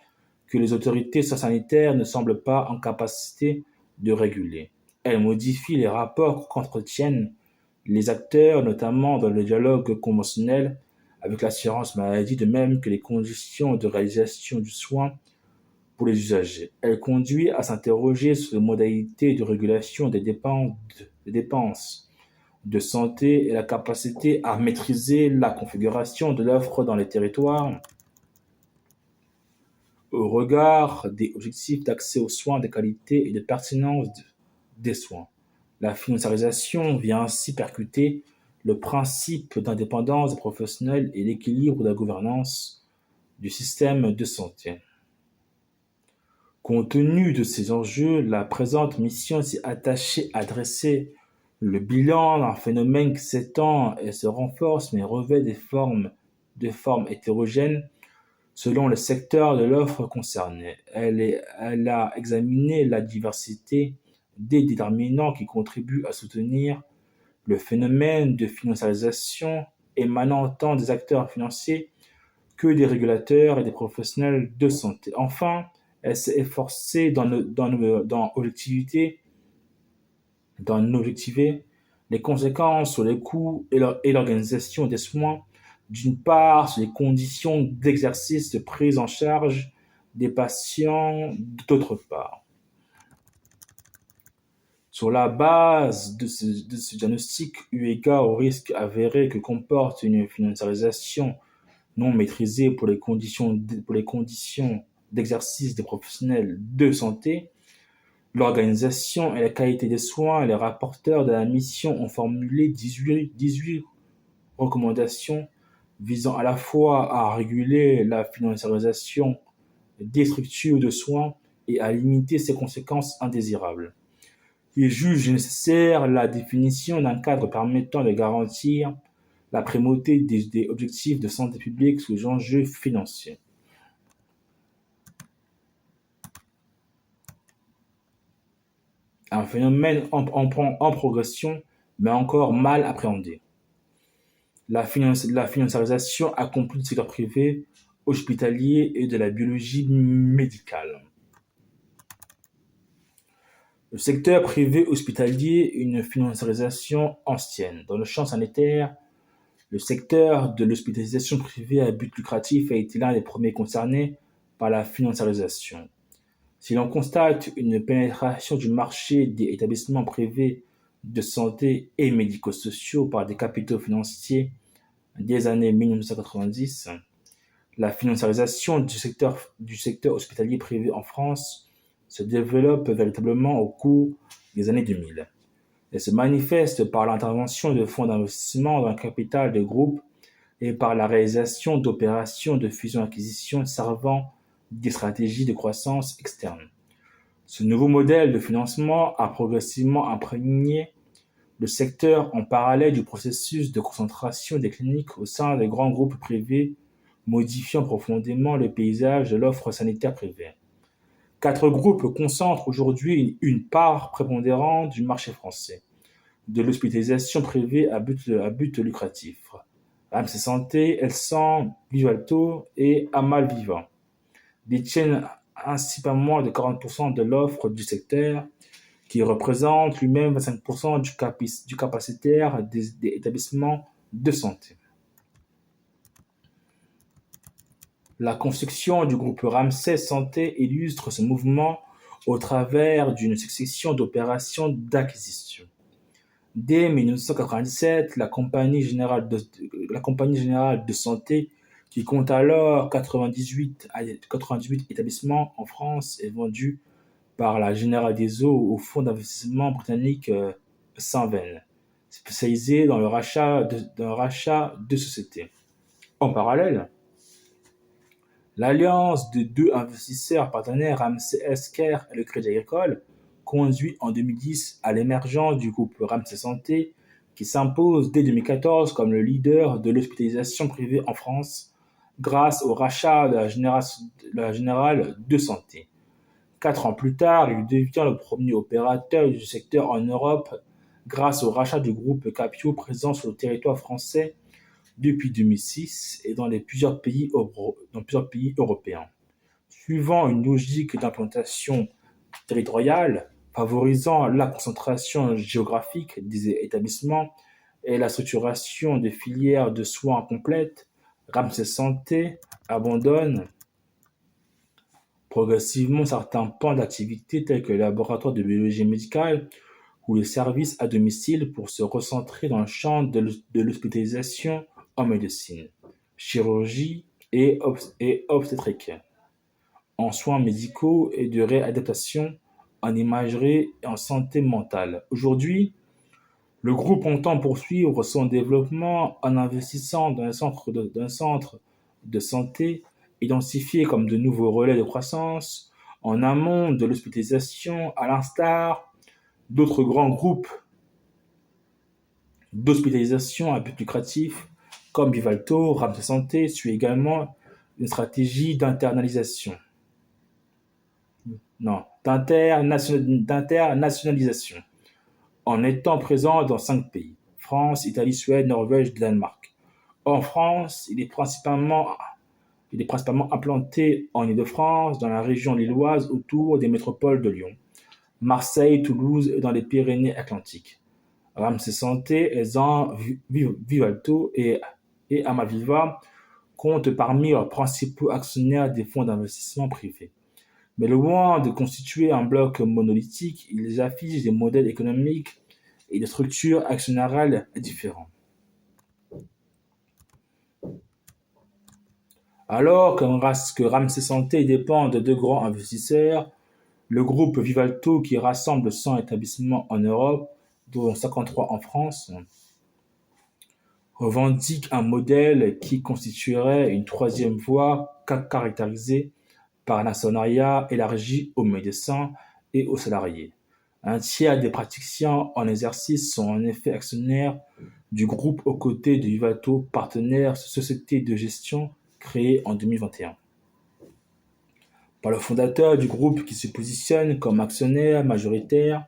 que les autorités sanitaires ne semblent pas en capacité de réguler. Elle modifie les rapports qu'entretiennent les acteurs, notamment dans le dialogue conventionnel avec l'assurance maladie, de même que les conditions de réalisation du soin pour les usagers. Elle conduit à s'interroger sur les modalités de régulation des dépenses de santé et la capacité à maîtriser la configuration de l'offre dans les territoires au regard des objectifs d'accès aux soins de qualité et de pertinence des soins. La financiarisation vient ainsi percuter le principe d'indépendance des professionnels et l'équilibre de la gouvernance du système de santé. Compte tenu de ces enjeux, la présente mission s'est attachée à dresser le bilan d'un phénomène qui s'étend et se renforce mais revêt des formes hétérogènes selon le secteur de l'offre concerné. Elle a examiné la diversité des déterminants qui contribuent à soutenir le phénomène de financiarisation émanant tant des acteurs financiers que des régulateurs et des professionnels de santé. Enfin, elle s'est efforcée d'en objectiver les conséquences sur les coûts et l'organisation des soins, d'une part, sur les conditions d'exercice de prise en charge des patients, d'autre part. Sur la base de ce diagnostic, eu égard au risque avéré que comporte une financiarisation non maîtrisée pour les conditions d'exercice des professionnels de santé, l'organisation et la qualité des soins, les rapporteurs de la mission ont formulé 18 recommandations visant à la fois à réguler la financiarisation des structures de soins et à limiter ses conséquences indésirables. Ils jugent nécessaire la définition d'un cadre permettant de garantir la primauté des objectifs de santé publique sous les enjeux financiers. Un phénomène en progression, mais encore mal appréhendé. La financiarisation accomplie du secteur privé, hospitalier et de la biologie médicale. Le secteur privé hospitalier, une financiarisation ancienne. Dans le champ sanitaire, le secteur de l'hospitalisation privée à but lucratif a été l'un des premiers concernés par la financiarisation. Si l'on constate une pénétration du marché des établissements privés de santé et médico-sociaux par des capitaux financiers des années 1990, la financiarisation du secteur hospitalier privé en France se développe véritablement au cours des années 2000. Elle se manifeste par l'intervention de fonds d'investissement dans le capital de groupes et par la réalisation d'opérations de fusion-acquisition servant des stratégies de croissance externe. Ce nouveau modèle de financement a progressivement imprégné le secteur en parallèle du processus de concentration des cliniques au sein des grands groupes privés, modifiant profondément le paysage de l'offre sanitaire privée. 4 groupes concentrent aujourd'hui une part prépondérante du marché français de l'hospitalisation privée à but lucratif. Ramsay Santé, Elsan, Vivalto et Amal Viva détiennent ainsi pas moins de 40% de l'offre du secteur, qui représente lui-même 25% du capacitaire des établissements de santé. La construction du groupe Ramsay Santé illustre ce mouvement au travers d'une succession d'opérations d'acquisition. Dès 1997, la Compagnie générale de santé, qui compte alors 98 établissements en France, est vendue par la Générale des Eaux au fonds d'investissement britannique Saint-Venn, spécialisé dans le rachat de sociétés. En parallèle, l'alliance de 2 investisseurs partenaires, Ramsay Health Care et le Crédit Agricole, conduit en 2010 à l'émergence du groupe Ramsay Santé, qui s'impose dès 2014 comme le leader de l'hospitalisation privée en France grâce au rachat de la Générale de Santé. 4 ans plus tard, il devient le premier opérateur du secteur en Europe grâce au rachat du groupe Capio présent sur le territoire français depuis 2006 et dans plusieurs pays européens. Suivant une logique d'implantation territoriale favorisant la concentration géographique des établissements et la structuration des filières de soins complètes, Ramsay Santé abandonne progressivement certains pans d'activité tels que les laboratoires de biologie médicale ou les services à domicile pour se recentrer dans le champ de l'hospitalisation en médecine, chirurgie et obstétrique, en soins médicaux et de réadaptation, en imagerie et en santé mentale. Aujourd'hui, le groupe entend poursuivre son développement en investissant dans un centre de santé identifiés comme de nouveaux relais de croissance, En amont de l'hospitalisation, à l'instar d'autres grands groupes d'hospitalisation à but lucratif comme Vivalto, Ramsay Santé suit également une stratégie d'internalisation, non, d'internationalisation, en étant présent dans 5 pays: France, Italie, Suède, Norvège, Danemark. En France, il est principalement implanté en Île-de-France, dans la région lilloise autour des métropoles de Lyon, Marseille, Toulouse et dans les Pyrénées-Atlantiques. Ramsay Santé, Esan, Vivalto et Amaviva comptent parmi leurs principaux actionnaires des fonds d'investissement privés. Mais loin de constituer un bloc monolithique, ils affichent des modèles économiques et des structures actionnariales différents. Alors que Ramsay Santé dépend de deux grands investisseurs, le groupe Vivalto, qui rassemble 100 établissements en Europe, dont 53 en France, revendique un modèle qui constituerait une troisième voie caractérisée par un actionnariat élargi aux médecins et aux salariés. Un tiers des praticiens en exercice sont en effet actionnaires du groupe aux côtés de Vivalto, partenaire société de gestion créée en 2021 par le fondateur du groupe qui se positionne comme actionnaire majoritaire.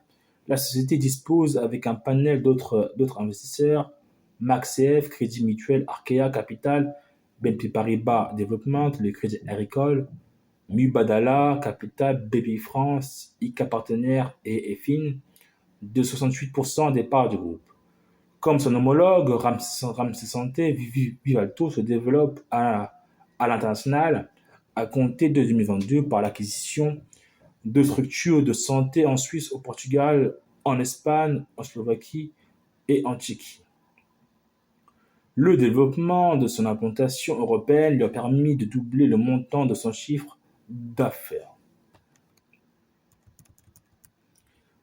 La société dispose, avec un panel d'autres investisseurs, MaxCF, Crédit Mutuel, Arkea Capital, BNP Paribas Développement, le Crédit Agricole, Mubadala Capital, Bpifrance, IK Partenaires et EFIN, de 68% des parts du groupe. Comme son homologue, Ramsay Santé, Vivalto se développe à l'international à compter de 2022 par l'acquisition de structures de santé en Suisse, au Portugal, en Espagne, en Slovaquie et en Tchéquie. Le développement de son implantation européenne lui a permis de doubler le montant de son chiffre d'affaires.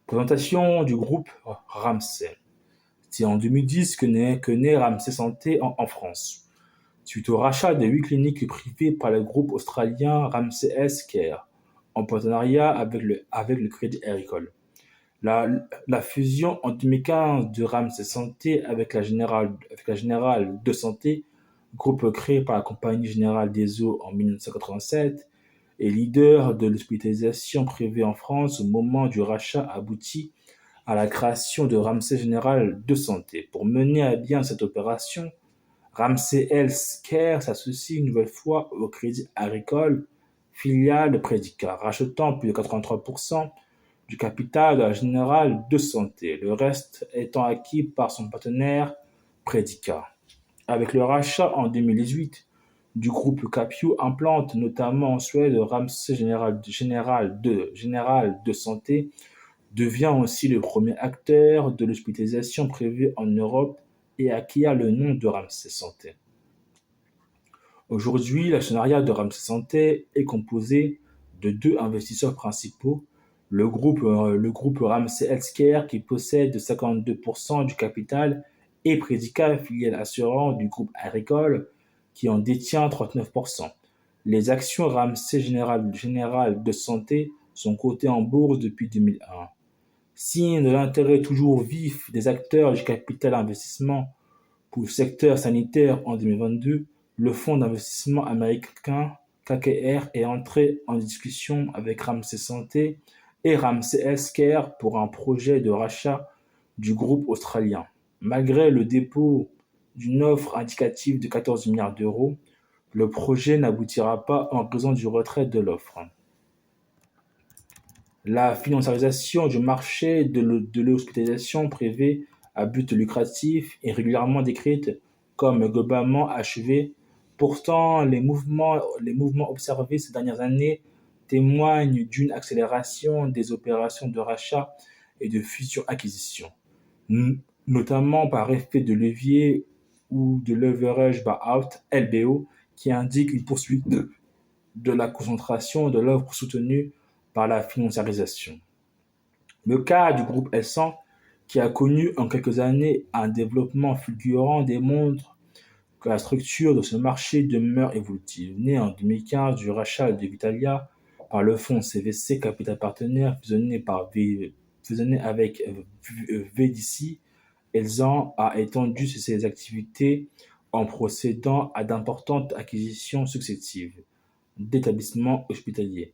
Présentation du groupe Ramsay. C'est en 2010 que naît Ramsay Santé en France, suite au rachat de 8 cliniques privées par le groupe australien Ramsay Health Care, en partenariat avec le Crédit Agricole. La fusion en 2015 de Ramsay Santé avec la Générale de Santé, groupe créé par la Compagnie Générale des Eaux en 1987, et leader de l'hospitalisation privée en France au moment du rachat, aboutit à la création de Ramsay Générale de Santé. Pour mener à bien cette opération, Ramsay Health Care s'associe une nouvelle fois au Crédit Agricole, filiale de Predica, rachetant plus de 83% du capital de la Générale de Santé, le reste étant acquis par son partenaire Predica. Avec le rachat en 2018 du groupe Capio, implante notamment en Suède, Ramsay Générale de Santé devient aussi le premier acteur de l'hospitalisation privée en Europe et acquiert le nom de Ramsay Santé. Aujourd'hui, l'actionnariat de Ramsay Santé est composé de deux investisseurs principaux: le groupe Ramsay Healthcare, qui possède 52% du capital, et Predica, filiale assurante du groupe Agricole, qui en détient 39%. Les actions Ramsay Générale de Santé sont cotées en bourse depuis 2001. Signe de l'intérêt toujours vif des acteurs du capital investissement pour le secteur sanitaire en 2022, le fonds d'investissement américain KKR est entré en discussion avec Ramsay Santé et Ramsay Health Care pour un projet de rachat du groupe australien. Malgré le dépôt d'une offre indicative de 14 milliards d'euros, le projet n'aboutira pas en raison du retrait de l'offre. La financiarisation du marché de l'hospitalisation privée à but lucratif est régulièrement décrite comme globalement achevée. Pourtant, les mouvements observés ces dernières années témoignent d'une accélération des opérations de rachat et de fusion-acquisition, notamment par effet de levier ou de leverage buyout (LBO), qui indique une poursuite de la concentration de l'offre soutenue par la financiarisation. Le cas du groupe Esan, qui a connu en quelques années un développement fulgurant, démontre que la structure de ce marché demeure évolutive. Né en 2015 du rachat de Vitalia par le fonds CVC Capital Partenaire fusionné avec VDC, Elsan a étendu ses activités en procédant à d'importantes acquisitions successives d'établissements hospitaliers.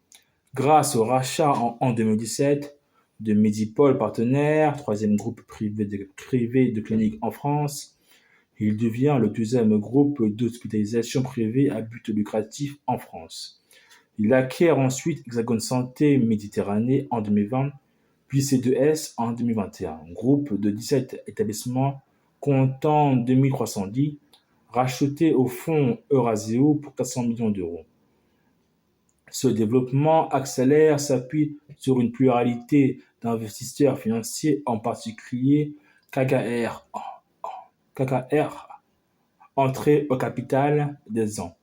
Grâce au rachat en 2017 de Medipol Partenaire, troisième groupe privé de cliniques en France, il devient le deuxième groupe d'hospitalisation privée à but lucratif en France. Il acquiert ensuite Hexagone Santé Méditerranée en 2020, puis C2S en 2021, groupe de 17 établissements comptant 2300 lits, racheté au fonds Eurasio pour 400 millions d'euros. Ce développement accélère s'appuie sur une pluralité d'investisseurs financiers, en particulier KKR, entrée au capital des ans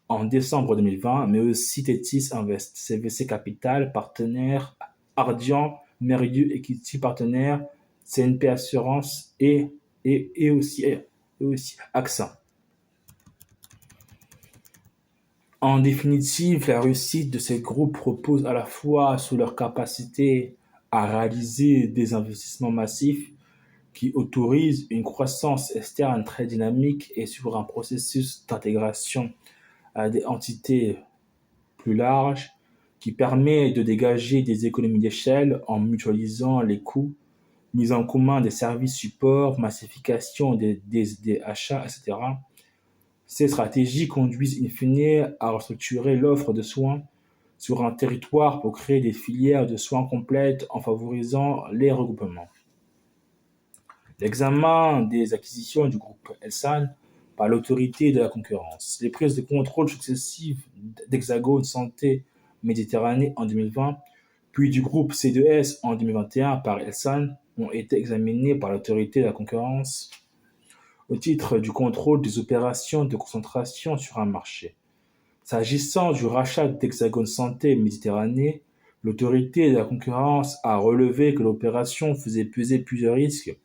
en décembre 2020, mais aussi Tétis Invest, CVC Capital, partenaire Ardian, Merieux Equity Partenaire, CNP Assurance et aussi AXA. En définitive, la réussite de ces groupes repose à la fois sur leur capacité à réaliser des investissements massifs qui autorisent une croissance externe très dynamique et sur un processus d'intégration à des entités plus larges qui permet de dégager des économies d'échelle en mutualisant les coûts, mise en commun des services supports, massification des achats, etc. Ces stratégies conduisent in fine à restructurer l'offre de soins sur un territoire pour créer des filières de soins complètes en favorisant les regroupements. L'examen des acquisitions du groupe Elsan par l'autorité de la concurrence, les prises de contrôle successives d'Hexagone Santé Méditerranée en 2020, puis du groupe C2S en 2021 par Elsan ont été examinées par l'autorité de la concurrence au titre du contrôle des opérations de concentration sur un marché. S'agissant du rachat d'Hexagone Santé Méditerranée, l'autorité de la concurrence a relevé que l'opération faisait peser plusieurs risques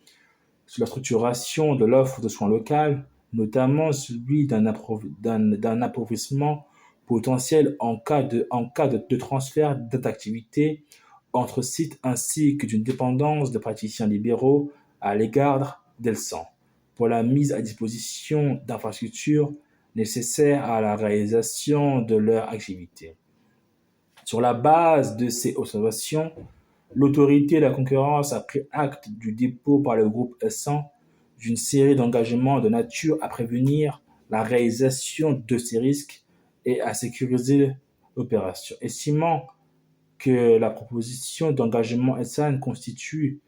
sur la structuration de l'offre de soins locale, notamment celui d'un appauvrissement potentiel en cas de transfert d'activité entre sites ainsi que d'une dépendance de praticiens libéraux à l'égard d'Elsan pour la mise à disposition d'infrastructures nécessaires à la réalisation de leur activité. Sur la base de ces observations, l'autorité de la concurrence a pris acte du dépôt par le groupe Elsan d'une série d'engagements de nature à prévenir la réalisation de ces risques et à sécuriser l'opération, estimant que la proposition d'engagement Elsan constitue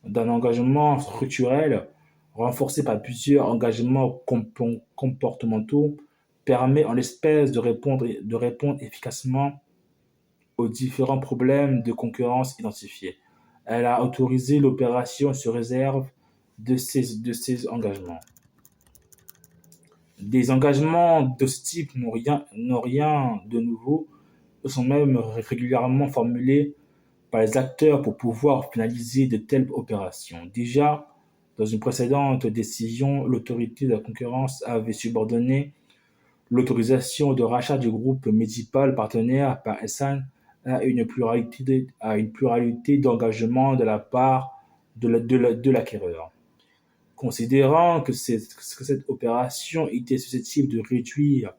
d'un engagement structurel renforcé par plusieurs engagements comportementaux, permet en l'espèce de répondre efficacement aux différents problèmes de concurrence identifiés. Elle a autorisé l'opération sur réserve de ces engagements. Des engagements de ce type n'ont rien de nouveau, ils sont même régulièrement formulés par les acteurs pour pouvoir finaliser de telles opérations. Déjà, dans une précédente décision, l'autorité de la concurrence avait subordonné l'autorisation de rachat du groupe Medipol Partenaire par Elsan à une pluralité d'engagements de la part de l'acquéreur. Considérant que cette opération était susceptible de réduire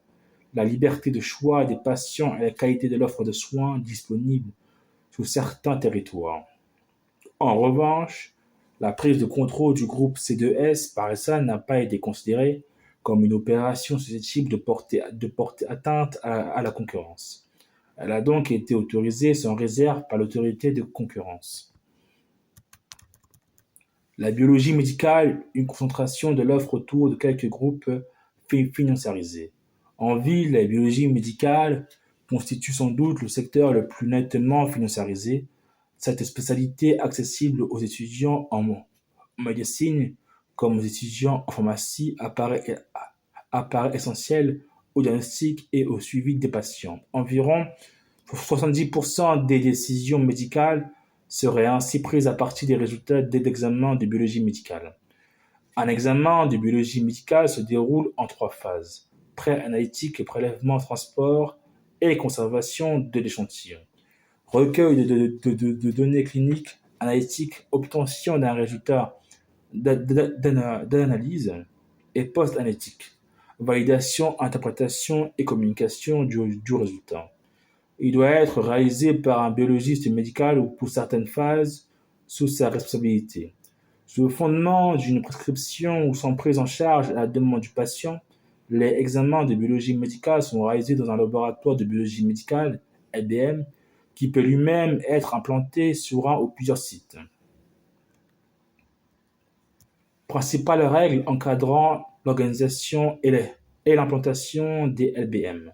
la liberté de choix des patients et la qualité de l'offre de soins disponible sur certains territoires. En revanche, la prise de contrôle du groupe C2S par Elsan n'a pas été considérée comme une opération susceptible de porter atteinte à la concurrence. Elle a donc été autorisée sans réserve par l'autorité de concurrence. La biologie médicale, une concentration de l'offre autour de quelques groupes financiarisés. En ville, la biologie médicale constitue sans doute le secteur le plus nettement financiarisé. Cette spécialité accessible aux étudiants en médecine comme aux étudiants en pharmacie apparaît essentielle au diagnostic et au suivi des patients. Environ 70% des décisions médicales seraient ainsi prises à partir des résultats d'examens de biologie médicale. Un examen de biologie médicale se déroule en 3 phases: pré-analytique, prélèvement, transport et conservation de l'échantillon, recueil de données cliniques, analytiques, obtention d'un résultat d'analyse et post-analytique, validation, interprétation et communication du résultat. Il doit être réalisé par un biologiste médical ou pour certaines phases sous sa responsabilité. Sous le fondement d'une prescription ou sans prise en charge à la demande du patient, les examens de biologie médicale sont réalisés dans un laboratoire de biologie médicale, LBM, qui peut lui-même être implanté sur un ou plusieurs sites. Principales règles encadrant l'organisation et l'implantation des LBM.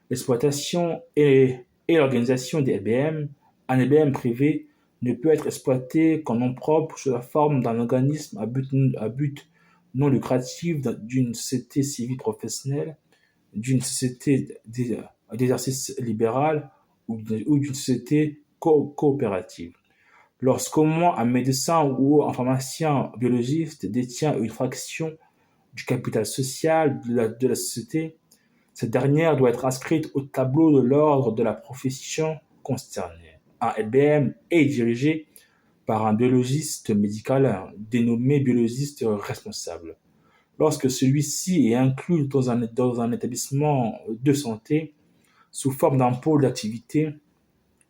L'exploitation et l'organisation des LBM. Un LBM privé ne peut être exploité qu'en nom propre sous la forme d'un organisme à but non lucratif, d'une société civile professionnelle, d'une société d'exercice libéral ou d'une société coopérative. Lorsqu'au moins un médecin ou un pharmacien biologiste détient une fraction du capital social de la société, cette dernière doit être inscrite au tableau de l'ordre de la profession concernée. Un LBM est dirigé par un biologiste médical dénommé biologiste responsable. Lorsque celui-ci est inclus dans un établissement de santé sous forme d'un pôle d'activité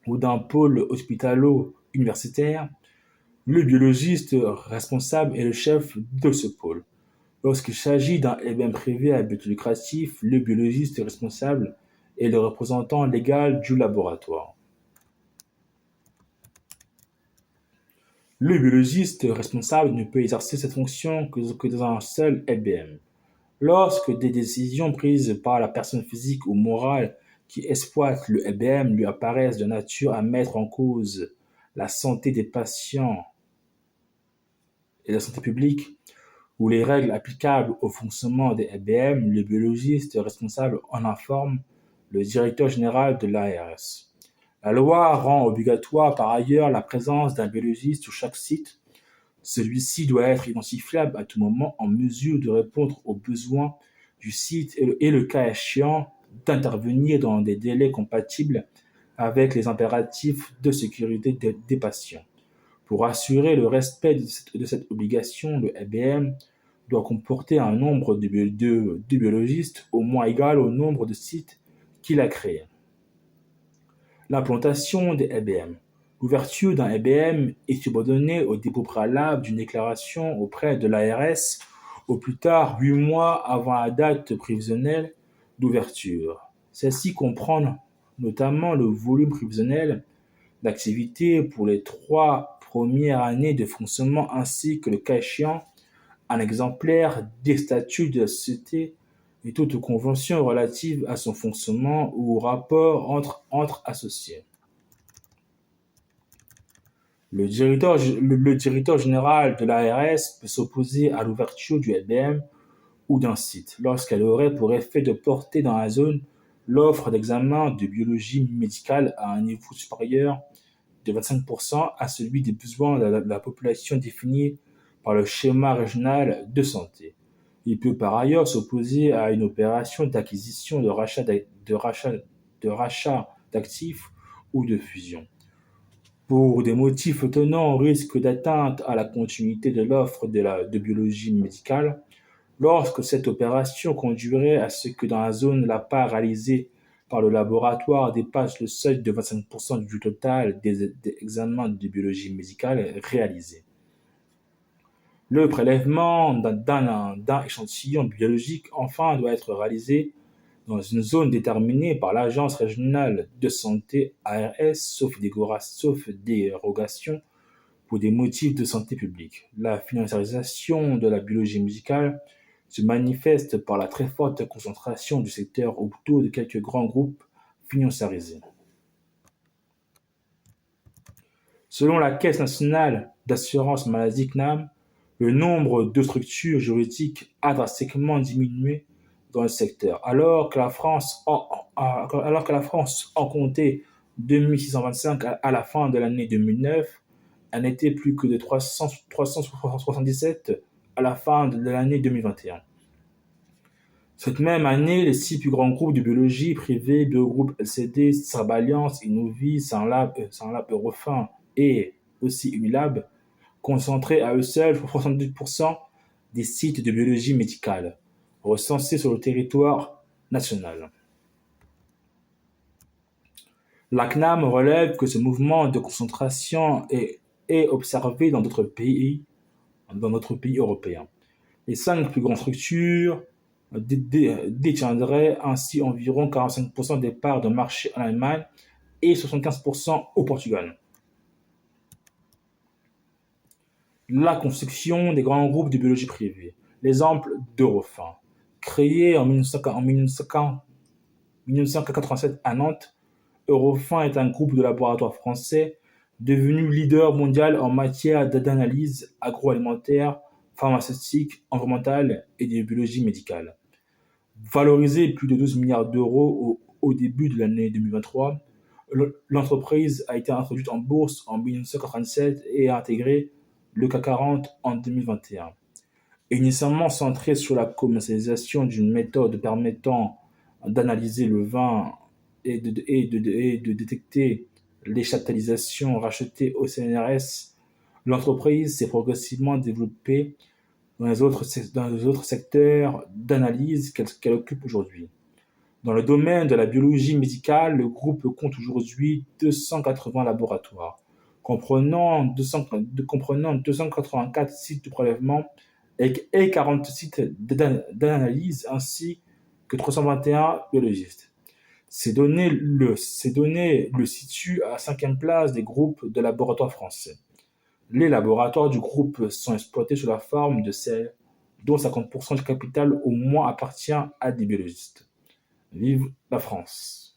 ou d'un pôle hospitalo-universitaire, le biologiste responsable est le chef de ce pôle. Lorsqu'il s'agit d'un LBM privé à but lucratif, le biologiste responsable est le représentant légal du laboratoire. Le biologiste responsable ne peut exercer cette fonction que dans un seul LBM. Lorsque des décisions prises par la personne physique ou morale qui exploite le LBM lui apparaissent de nature à mettre en cause la santé des patients et la santé publique, ou les règles applicables au fonctionnement des LBM, le biologiste responsable en informe le directeur général de l'ARS. La loi rend obligatoire par ailleurs la présence d'un biologiste sur chaque site. Celui-ci doit être identifiable à tout moment en mesure de répondre aux besoins du site et le cas échéant d'intervenir dans des délais compatibles avec les impératifs de sécurité des patients. Pour assurer le respect de cette obligation, le LBM doit comporter un nombre de biologistes au moins égal au nombre de sites qu'il a créés. L'implantation des LBM. L'ouverture d'un LBM est subordonnée au dépôt préalable d'une déclaration auprès de l'ARS au plus tard 8 mois avant la date prévisionnelle d'ouverture. Celle-ci comprend notamment le volume prévisionnel d'activité pour les 3 premières années de fonctionnement ainsi que le cas échéant un exemplaire des statuts de la société et toute convention relative à son fonctionnement ou au rapport entre associés. Le directeur général de l'ARS peut s'opposer à l'ouverture du LBM ou d'un site lorsqu'elle aurait pour effet de porter dans la zone l'offre d'examen de biologie médicale à un niveau supérieur de 25% à celui des besoins de la population définis par le schéma régional de santé. Il peut par ailleurs s'opposer à une opération d'acquisition, de rachat d'actifs ou de fusion. Pour des motifs tenant au risque d'atteinte à la continuité de l'offre de biologie médicale, lorsque cette opération conduirait à ce que dans la zone la part réalisée par le laboratoire dépasse le seuil de 25% du total des examens de biologie médicale réalisés. Le prélèvement d'un échantillon biologique, enfin, doit être réalisé dans une zone déterminée par l'Agence régionale de santé ARS, sauf dérogation pour des motifs de santé publique. La financiarisation de la biologie médicale se manifeste par la très forte concentration du secteur autour de quelques grands groupes financiarisés. Selon la Caisse nationale d'assurance maladie CNAM, le nombre de structures juridiques a drastiquement diminué dans le secteur, alors que la France en comptait 2625 à la fin de l'année 2009, elle n'était plus que de 377 à la fin de l'année 2021. Cette même année, les 6 plus grands groupes de biologie privés, Biogroup LCD, Cerballiance, Innovi, Sanlab Eurofin et aussi Unilab, concentraient à eux seuls pour 70% des sites de biologie médicale recensés sur le territoire national. La CNAM relève que ce mouvement de concentration est observé dans notre pays européen. Les 5 plus grandes structures détiendraient ainsi environ 45% des parts de marché en Allemagne et 75% au Portugal. La construction des grands groupes de biologie privée. L'exemple d'Eurofin. Créé en 1987 à Nantes, Eurofin est un groupe de laboratoires français devenu leader mondial en matière d'analyse agroalimentaire, pharmaceutique, environnementale et de biologie médicale. Valorisé plus de 12 milliards d'euros au début de l'année 2023, l'entreprise a été introduite en bourse en 1987 et a intégré le CAC 40 en 2021. Initialement centré sur la commercialisation d'une méthode permettant d'analyser le vin et de détecter les chaptalisations rachetées au CNRS, l'entreprise s'est progressivement développée dans les autres secteurs d'analyse qu'elle occupe aujourd'hui. Dans le domaine de la biologie médicale, le groupe compte aujourd'hui 280 laboratoires, comprenant 284 sites de prélèvement et 40 sites d'analyse, ainsi que 321 biologistes. Ces données le situent à la 5e place des groupes de laboratoires français. Les laboratoires du groupe sont exploités sous la forme de celles dont 50% du capital au moins appartient à des biologistes. Vive la France!